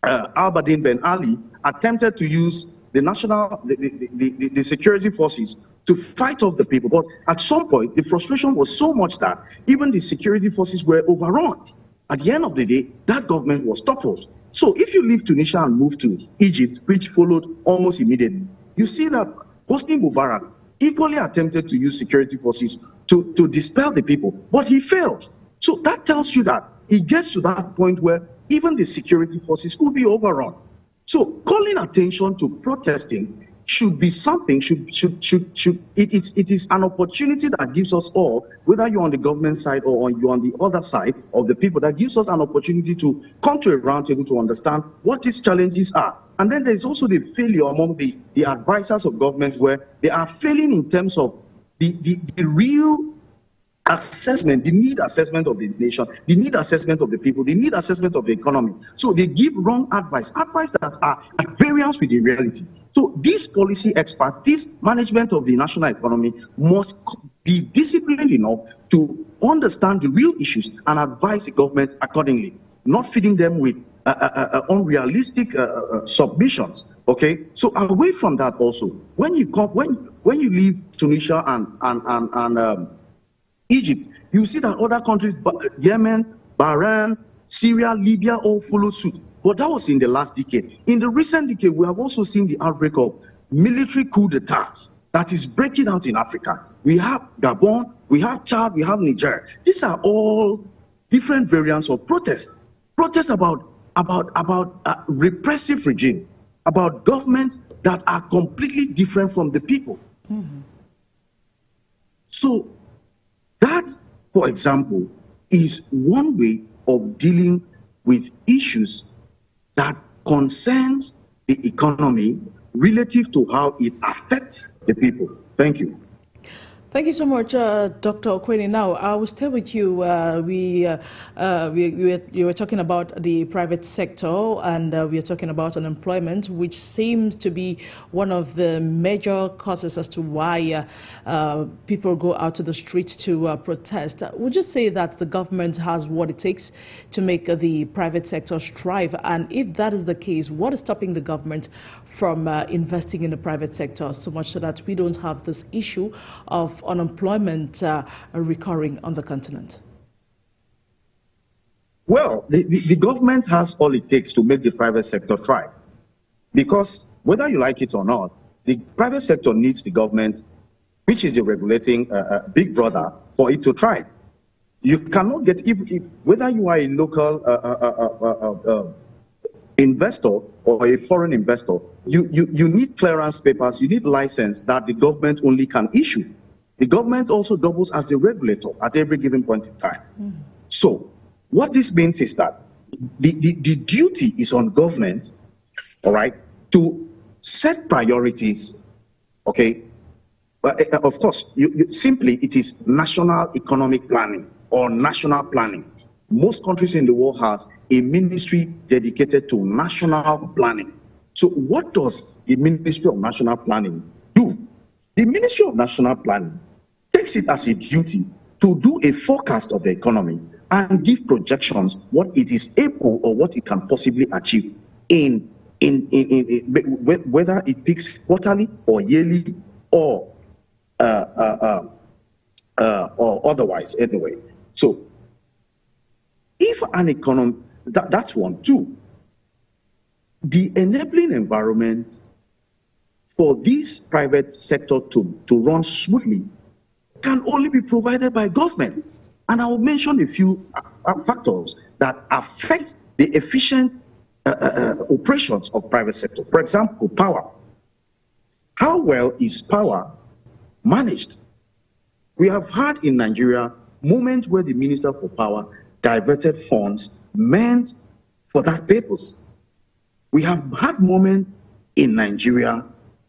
Al-Badin Ben Ali attempted to use the security forces to fight off the people. But at some point, the frustration was so much that even the security forces were overrun. At the end of the day, that government was toppled. So if you leave Tunisia and move to Egypt, which followed almost immediately, you see that Hosni Mubarak equally attempted to use security forces to dispel the people, but he failed. So that tells you that it gets to that point where even the security forces could be overrun. So calling attention to protesting should be something, it is an opportunity that gives us all, whether you're on the government side or you're on the other side of the people, that gives us an opportunity to come to a round table to understand what these challenges are. And then there's also the failure among the advisors of government, where they are failing in terms of the real assessment, the need assessment of the nation, the need assessment of the people, the need assessment of the economy. So they give wrong advice that are at variance with the reality. So these policy experts, this management of the national economy must be disciplined enough to understand the real issues and advise the government accordingly, not feeding them with unrealistic submissions. Okay, so away from that also, when you leave Tunisia and Egypt, you see that other countries, Yemen, Bahrain, Syria, Libya, all follow suit. But that was in the last decade. In the recent decade, we have also seen the outbreak of military coup d'etats that is breaking out in Africa. We have Gabon, we have Chad, we have Niger. These are all different variants of protest. Protest about repressive regime, about governments that are completely different from the people. Mm-hmm. So that, for example, is one way of dealing with issues that concerns the economy relative to how it affects the people. Thank you. Thank you so much, Dr. UKWENI. Now, I will stay with you. You were talking about the private sector, and we are talking about unemployment, which seems to be one of the major causes as to why people go out to the streets to protest. Would you say that the government has what it takes to make the private sector strive? And if that is the case, what is stopping the government from investing in the private sector so much so that we don't have this issue of unemployment recurring on the continent? Well, the government has all it takes to make the private sector thrive. Because whether you like it or not, the private sector needs the government, which is the regulating big brother, for it to thrive. You cannot get, whether you are a local investor or a foreign investor, you need clearance papers, you need license that the government only can issue. The government also doubles as the regulator at every given point in time. Mm-hmm. So what this means is that the duty is on government, all right, to set priorities, okay? But of course, simply it is national economic planning or national planning. Most countries in the world has a ministry dedicated to national planning. So what does the Ministry of National Planning do? The Ministry of National Planning takes it as a duty to do a forecast of the economy and give projections what it is able or what it can possibly achieve in whether it peaks quarterly or yearly or otherwise anyway. So if an economy, that's one. Two, the enabling environment for this private sector to run smoothly can only be provided by government. And I will mention a few factors that affect the efficient operations of private sector. For example, power. How well is power managed? We have had in Nigeria moments where the Minister for Power diverted funds meant for that purpose. We have had moments in Nigeria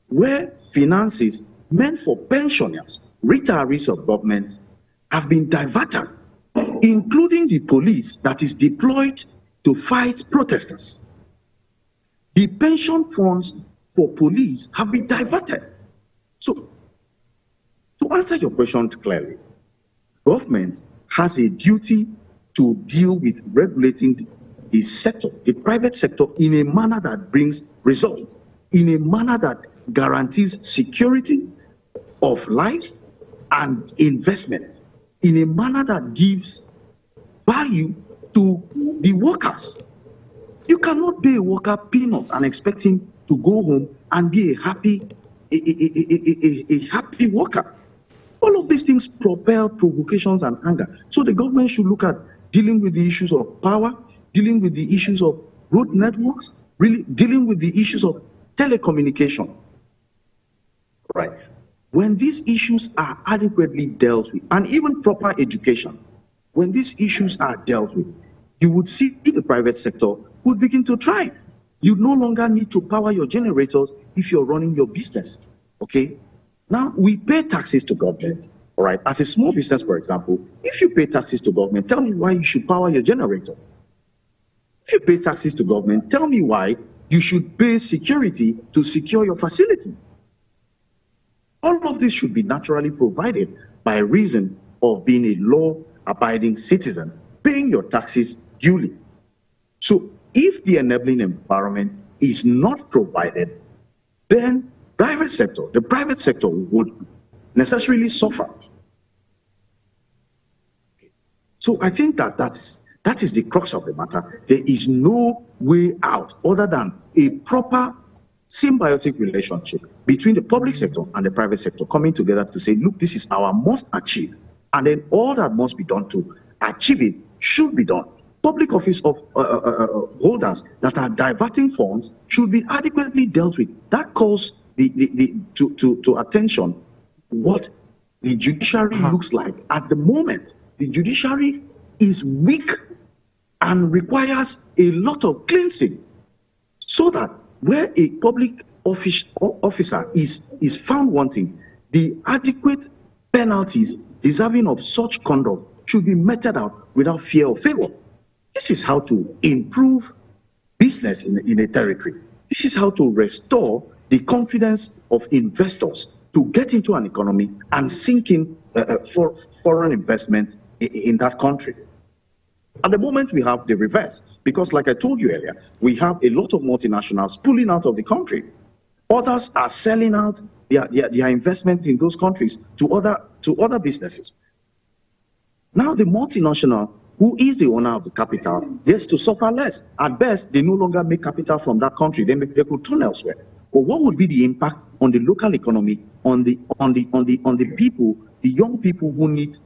where finances meant for pensioners, retirees of government, have been diverted, including the police that is deployed to fight protesters. The pension funds for police have been diverted. So To answer your question clearly, government has a duty to deal with regulating the sector, the private sector, in a manner that brings results, in a manner that guarantees security of lives and investment, in a manner that gives value to the workers. You cannot pay a worker peanuts and expect him to go home and be a happy worker. All of these things propel provocations and anger. So the government should look at dealing with the issues of power, dealing with the issues of road networks, really dealing with the issues of telecommunication. Right. When these issues are adequately dealt with, and even proper education, when these issues are dealt with, you would see the private sector would begin to thrive. You no longer need to power your generators if you're running your business. Okay? Now, we pay taxes to government, all right? As a small business, for example, if you pay taxes to government, tell me why you should power your generator. If you pay taxes to government, tell me why you should pay security to secure your facility. All of this should be naturally provided by reason of being a law-abiding citizen, paying your taxes duly. So if the enabling environment is not provided, then the private sector would necessarily suffer. So I think that is the crux of the matter. There is no way out other than a proper symbiotic relationship between the public sector and the private sector coming together to say, look, this is our must achieve, and then all that must be done to achieve it should be done. Public office of holders that are diverting funds should be adequately dealt with. That calls to attention what the judiciary looks like at the moment. The judiciary is weak and requires a lot of cleansing, so that where a public officer is found wanting, the adequate penalties deserving of such conduct should be meted out without fear or favor. This is how to improve business in a territory. This is how to restore the confidence of investors to get into an economy and sink in for foreign investment in that country. At the moment, we have the reverse, because like I told you earlier, we have a lot of multinationals pulling out of the country. Others are selling out their investments in those countries to other businesses. Now the multinational, who is the owner of the capital, gets to suffer less. At best, they no longer make capital from that country. They could turn elsewhere. But what would be the impact on the local economy, on the people, the young people who need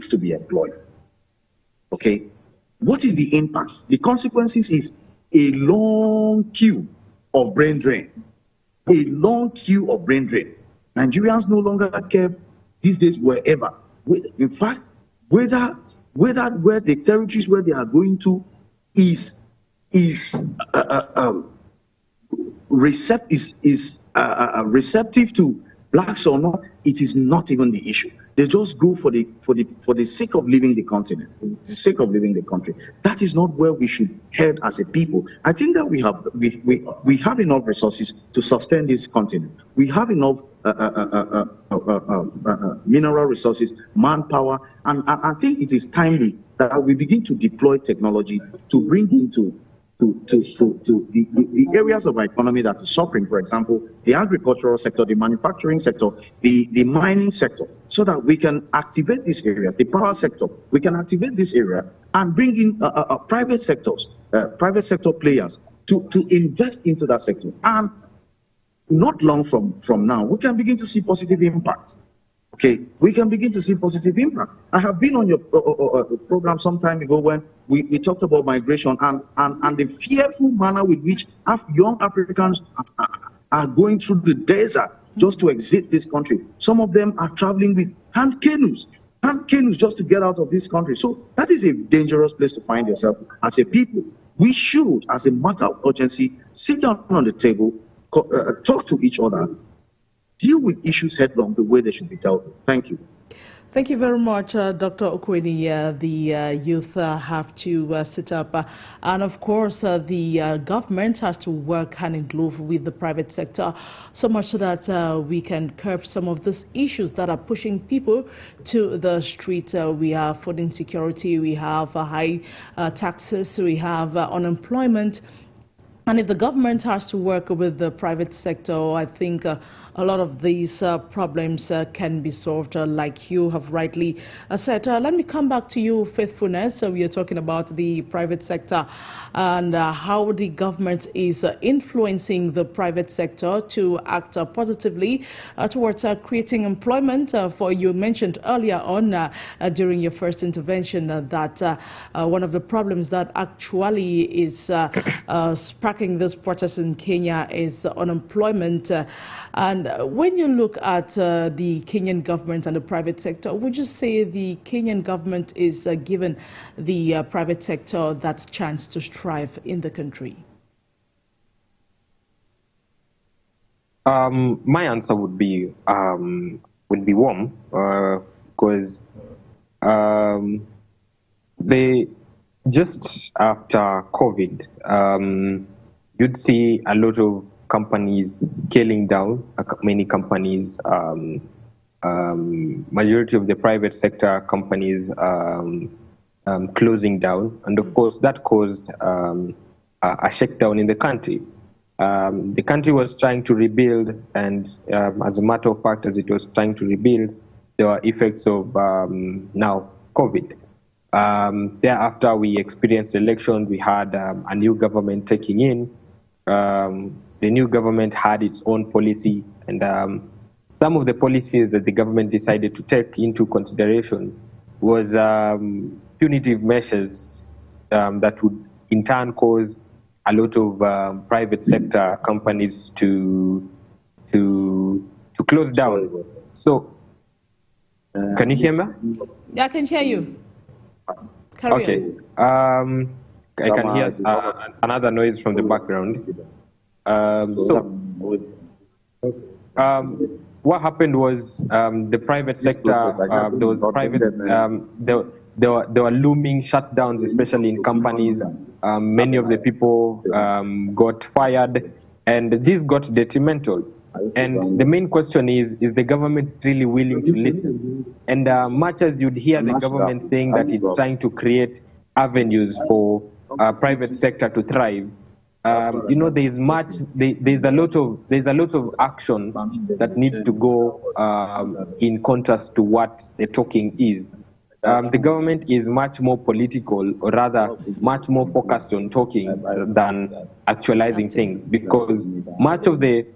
to be employed? Okay, what is the impact? The consequences is a long queue of brain drain. A long queue of brain drain. Nigerians no longer care these days wherever. In fact, whether where the territories where they are going to is receptive to blacks or not, it is not even the issue. They just go for the sake of living the continent, for the sake of living the country. That is not where we should head as a people. I think that we have enough resources to sustain this continent. We have enough mineral resources, manpower, and I think it is timely that we begin to deploy technology to bring into the areas of our economy that is suffering, for example, the agricultural sector, the manufacturing sector, the mining sector, so that we can activate these areas, the power sector, we can activate this area and bring in private sector players to invest into that sector. And not long from now, we can begin to see positive impact. Okay, we can begin to see positive impact. I have been on your program some time ago when we talked about migration and the fearful manner with which young Africans are going through the desert just to exit this country. Some of them are traveling with hand canoes just to get out of this country. So that is a dangerous place to find yourself as a people. We should, as a matter of urgency, sit down on the table, talk to each other, deal with issues headlong the way they should be dealt with. Thank you. Thank you very much, Dr. UKWENI. The youth have to sit up. And of course, the government has to work hand in glove with the private sector, so much so that we can curb some of these issues that are pushing people to the street. We have food insecurity, we have high taxes, we have unemployment. And if the government has to work with the private sector, I think a lot of these problems can be solved, like you have rightly said. Let me come back to you, Faithfulness. We are talking about the private sector and how the government is influencing the private sector to act positively towards creating employment. For you mentioned earlier on during your first intervention that one of the problems that actually is sparking this protest in Kenya is unemployment. And when you look at the Kenyan government and the private sector, would you say the Kenyan government is giving the private sector that chance to strive in the country? My answer would be warm, because they just after COVID, you'd see a lot of companies scaling down, many companies, majority of the private sector companies closing down. And of course, that caused a shakedown in the country. The country was trying to rebuild, and as a matter of fact, as it was trying to rebuild, there were effects of now COVID. Thereafter, we experienced elections. We had a new government taking in. The new government had its own policy, and some of the policies that the government decided to take into consideration was punitive measures that would in turn cause a lot of private sector companies to close down. So, can you hear me? Yeah, I can hear you. Carry okay. I can hear another noise from the background. What happened was the private sector, those private, there were looming shutdowns, especially in companies. Many of the people got fired, and this got detrimental. And the main question is the government really willing to listen? And much as you'd hear the government saying that it's trying to create avenues for private sector to thrive, you know, there's a lot of action that needs to go in contrast to what the talking is. The government is much more political, or rather much more focused on talking than actualizing things, because much of the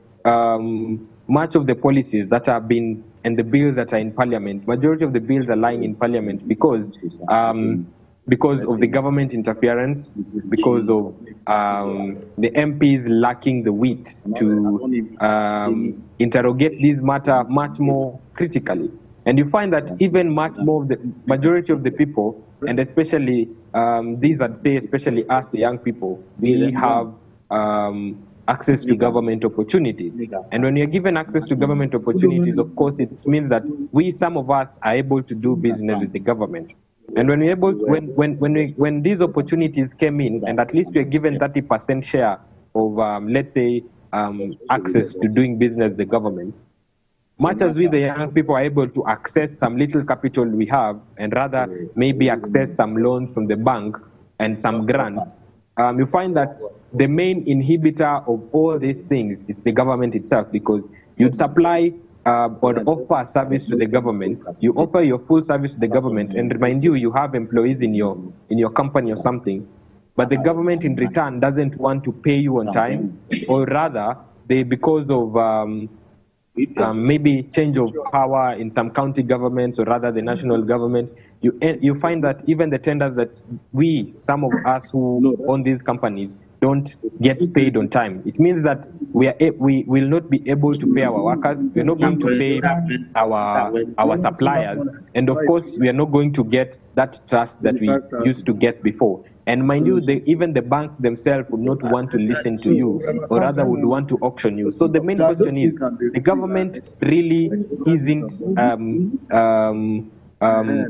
policies that have been, and the bills that are in parliament, majority of the bills are lying in parliament because of the government interference, because of the MPs lacking the wit to interrogate this matter much more critically. And you find that even much more of the majority of the people, and especially these, I'd say, especially us, the young people, we have access to government opportunities. And when you're given access to government opportunities, of course, it means that some of us are able to do business with the government. And when we're able, when these opportunities came in, and at least we're given 30% share of, let's say, access to doing business with the government, much as we, the young people, are able to access some little capital we have, and rather maybe access some loans from the bank and some grants, you find that the main inhibitor of all these things is the government itself, because you'd supply or offer service to the government, you offer your full service to the government, and remind you, you have employees in your company or something, but the government in return doesn't want to pay you on time, or rather, because of maybe change of power in some county governments, or rather the national government, you find that even the tenders that some of us who own these companies, don't get paid on time. It means that we will not be able to pay our workers, we're not going to pay our suppliers, and of course we are not going to get that trust that we used to get before. And mind you, even the banks themselves would not want to listen to you, or rather would want to auction you. So the main question is, the government really isn't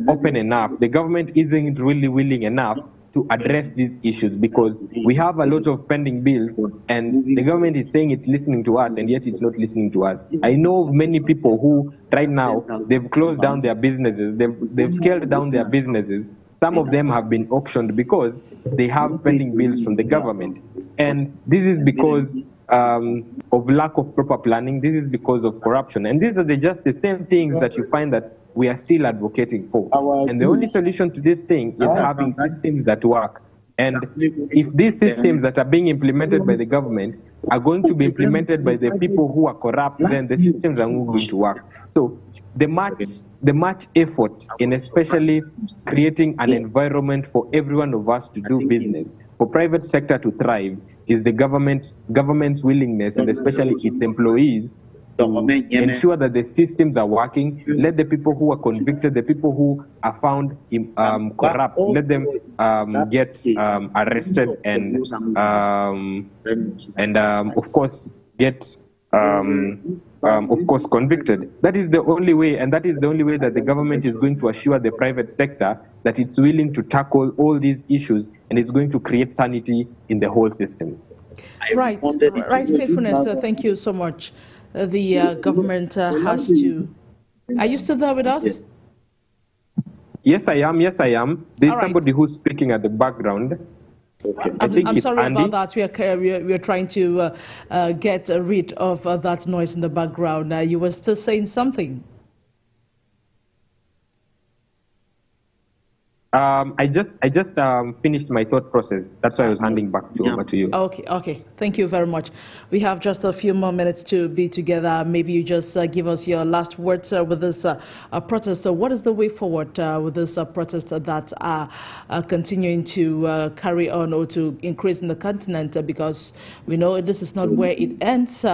open enough. The government isn't really willing enough to address these issues, because we have a lot of pending bills and the government is saying it's listening to us, and yet it's not listening to us. I know of many people who right now, they've closed down their businesses, they've scaled down their businesses. Some of them have been auctioned because they have pending bills from the government. And this is because of lack of proper planning. This is because of corruption. And these are just the same things that you find that we are still advocating for. And the only solution to this thing is having systems that work. And if these systems that are being implemented by the government are going to be implemented by the people who are corrupt, then the systems are not going to work. So the much effort in especially creating an environment for every one of us to do business, for private sector to thrive, is the government's willingness, and especially its employees, to ensure that the systems are working. Let the people who are convicted, the people who are found corrupt, let them get arrested and of course get of course convicted. That is the only way, and that is the only way that the government is going to assure the private sector that it's willing to tackle all these issues, and it's going to create sanity in the whole system. Right, Faithfulness, thank you so much. The government has to... Are you still there with us? Yes, I am. Yes, I am. There's somebody who's speaking at the background. Okay. I'm sorry about that. We are trying to get rid of that noise in the background. You were still saying something. I just finished my thought process. That's why I was handing back over to you. Okay. Thank you very much. We have just a few more minutes to be together. Maybe you just give us your last words with this protest. So what is the way forward with this protest that are continuing to carry on or to increase in the continent? Because we know this is not where it ends.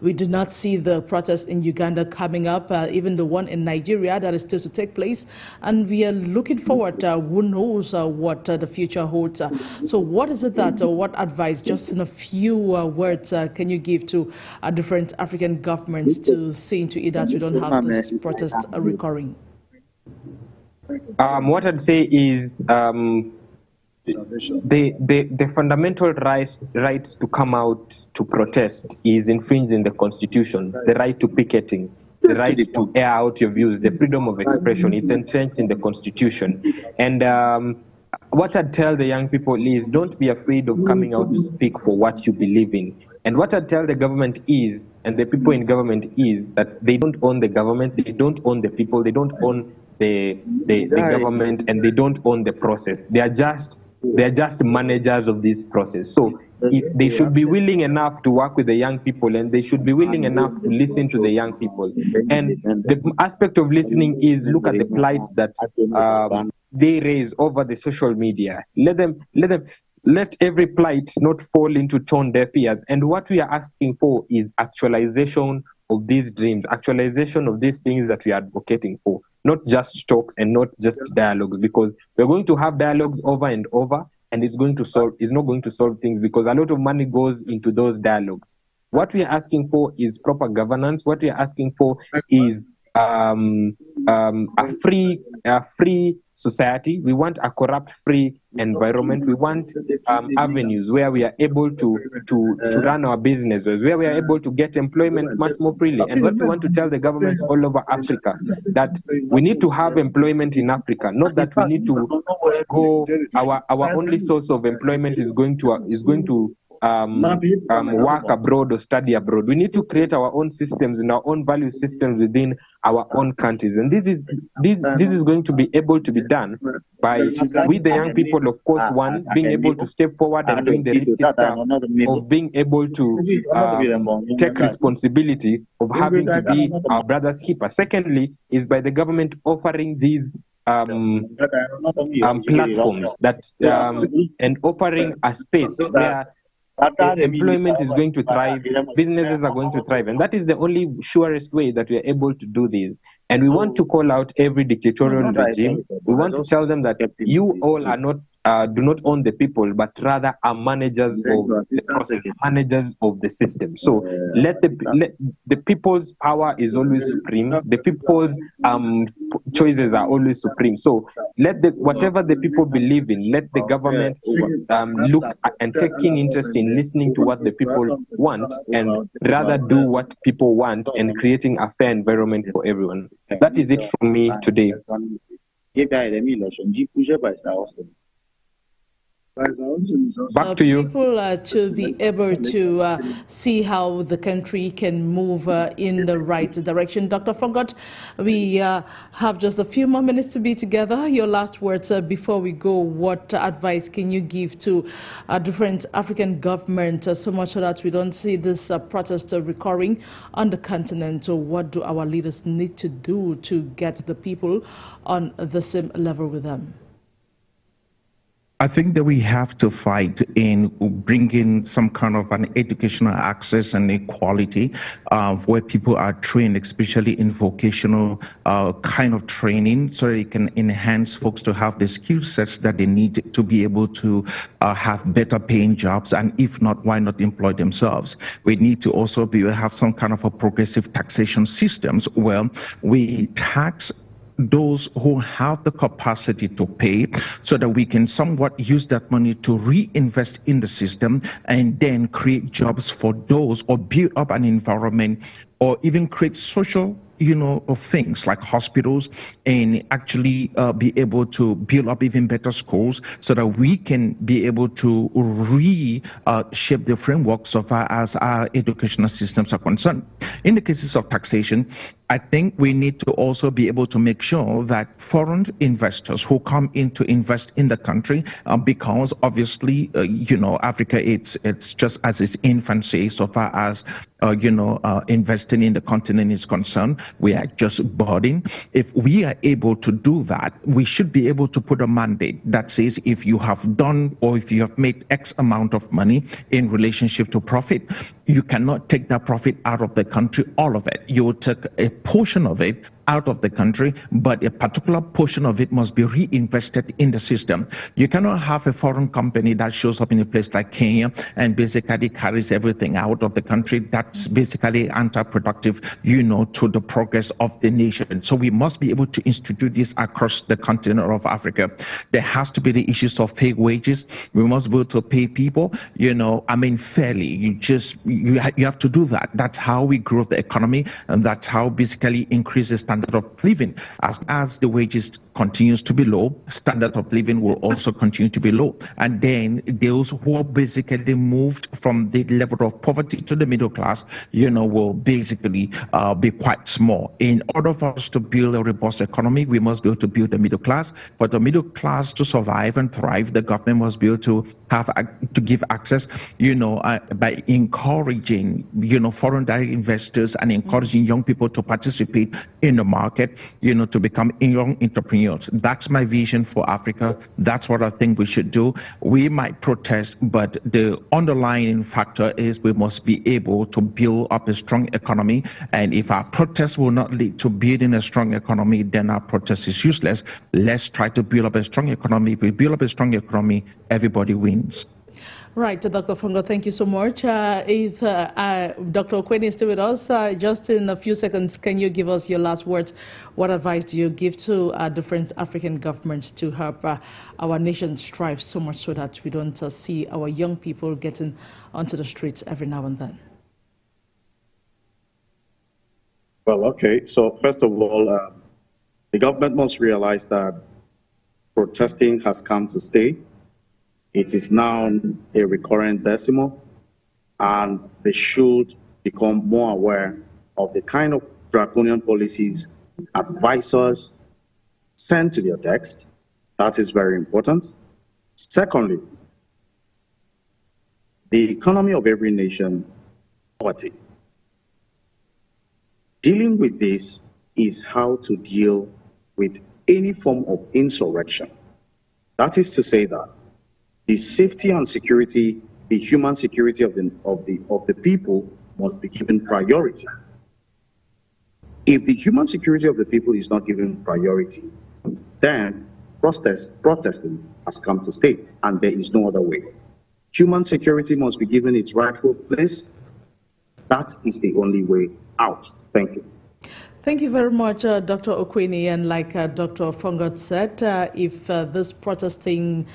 We do not see the protest in Uganda coming up, even the one in Nigeria that is still to take place. And we are looking forward. Who knows what the future holds. So what is it that, what advice, just in a few words, can you give to different African governments to see into it that we don't have this protest recurring? What I'd say is the fundamental rights to come out to protest is infringed in the Constitution. The right to picketing, the right to air out your views, the freedom of expression, it's entrenched in the Constitution. And what I'd tell the young people is, don't be afraid of coming out to speak for what you believe in. And what I'd tell the government is, and the people in government is, that they don't own the government, they don't own the people, they don't own the government, and they don't own the process. They are just managers of this process. So they should be willing enough to work with the young people, and they should be willing enough to listen to the young people. And the aspect of listening is, look at the plights that they raise over the social media. Let every plight not fall into tone deaf ears. And what we are asking for is actualization of these dreams, actualization of these things that we are advocating for. Not just talks and not just dialogues, because we're going to have dialogues over and over, and it's not going to solve things, because a lot of money goes into those dialogues. What we are asking for is proper governance. What we are asking for is a free society. We want a corrupt-free environment. We want avenues where we are able to run our businesses, where we are able to get employment much more freely. And what we want to tell the governments all over Africa, that we need to have employment in Africa, not that we need to go. Our only source of employment is going to work abroad or study abroad. We need to create our own systems and our own value systems within our own countries, and this is going to be able to be done by with the young people, of course, one, being able to step forward and doing the risky stuff of being able to take responsibility of having to be our brother's keeper. Secondly, is by the government offering these platforms that and offering a space where employment is going to thrive, businesses are going to thrive, and that is the only surest way that we are able to do this. And we want to call out every dictatorial regime. We want to tell them that you all are not do not own the people, but rather are managers of the process, managers of the system. So let the people's power is always supreme. The people's choices are always supreme. So let whatever the people believe in, let the government look at and take keen interest in listening to what the people want, and rather do what people want and creating a fair environment for everyone. That is it from me today. Back to you. People to be able to see how the country can move in the right direction. Dr. FONGOD, we have just a few more minutes to be together. Your last words before we go. What advice can you give to different African governments so much so that we don't see this protest recurring on the continent? So what do our leaders need to do to get the people on the same level with them? I think that we have to fight in bringing some kind of an educational access and equality where people are trained, especially in vocational kind of training, so it can enhance folks to have the skill sets that they need to be able to have better paying jobs, and if not, why not employ themselves? We need to also have some kind of a progressive taxation systems where we tax those who have the capacity to pay, so that we can somewhat use that money to reinvest in the system and then create jobs for those, or build up an environment, or even create social of things like hospitals, and actually be able to build up even better schools, so that we can be able to reshape the frameworks of as our educational systems are concerned. In the cases of taxation, I think we need to also be able to make sure that foreign investors who come in to invest in the country, because obviously, Africa, it's just as its infancy so far as, investing in the continent is concerned. We are just budding. If we are able to do that, we should be able to put a mandate that says if you have done, or if you have made X amount of money in relationship to profit, you cannot take that profit out of the country, all of it. You will take a portion of it out of the country, but a particular portion of it must be reinvested in the system. You cannot have a foreign company that shows up in a place like Kenya and basically carries everything out of the country. That's basically counterproductive, to the progress of the nation. So we must be able to institute this across the continent of Africa. There has to be the issues of fair wages. We must be able to pay people, fairly. You have to do that. That's how we grow the economy, and that's how basically increases standard of living. As the wages continues to be low, standard of living will also continue to be low. And then those who are basically moved from the level of poverty to the middle class, will basically be quite small. In order for us to build a robust economy, we must be able to build the middle class. For the middle class to survive and thrive, the government must be able to give access, by encouraging, foreign direct investors and encouraging young people to participate in the market, to become young entrepreneurs. That's my vision for Africa. That's what I think we should do. We might protest, but the underlying factor is we must be able to build up a strong economy. And if our protest will not lead to building a strong economy, then our protest is useless. Let's try to build up a strong economy. If we build up a strong economy, everybody wins. Right, Dr. FONGOD, thank you so much. If Dr. UKWENI is still with us, just in a few seconds, can you give us your last words? What advice do you give to different African governments to help our nation strive so much so that we don't see our young people getting onto the streets every now and then? Well, okay. So first of all, the government must realize that protesting has come to stay. It is now a recurrent decimal, and they should become more aware of the kind of draconian policies advisors send to their text. That is very important. Secondly, the economy of every nation, poverty. Dealing with this is how to deal with any form of insurrection. That is to say that the safety and security, the human security of the people must be given priority. If the human security of the people is not given priority, then protesting has come to stay, and there is no other way. Human security must be given its rightful place. That is the only way out. Thank you. Thank you very much, Dr. UKWENI. And like Dr. FONGOD said, if this protesting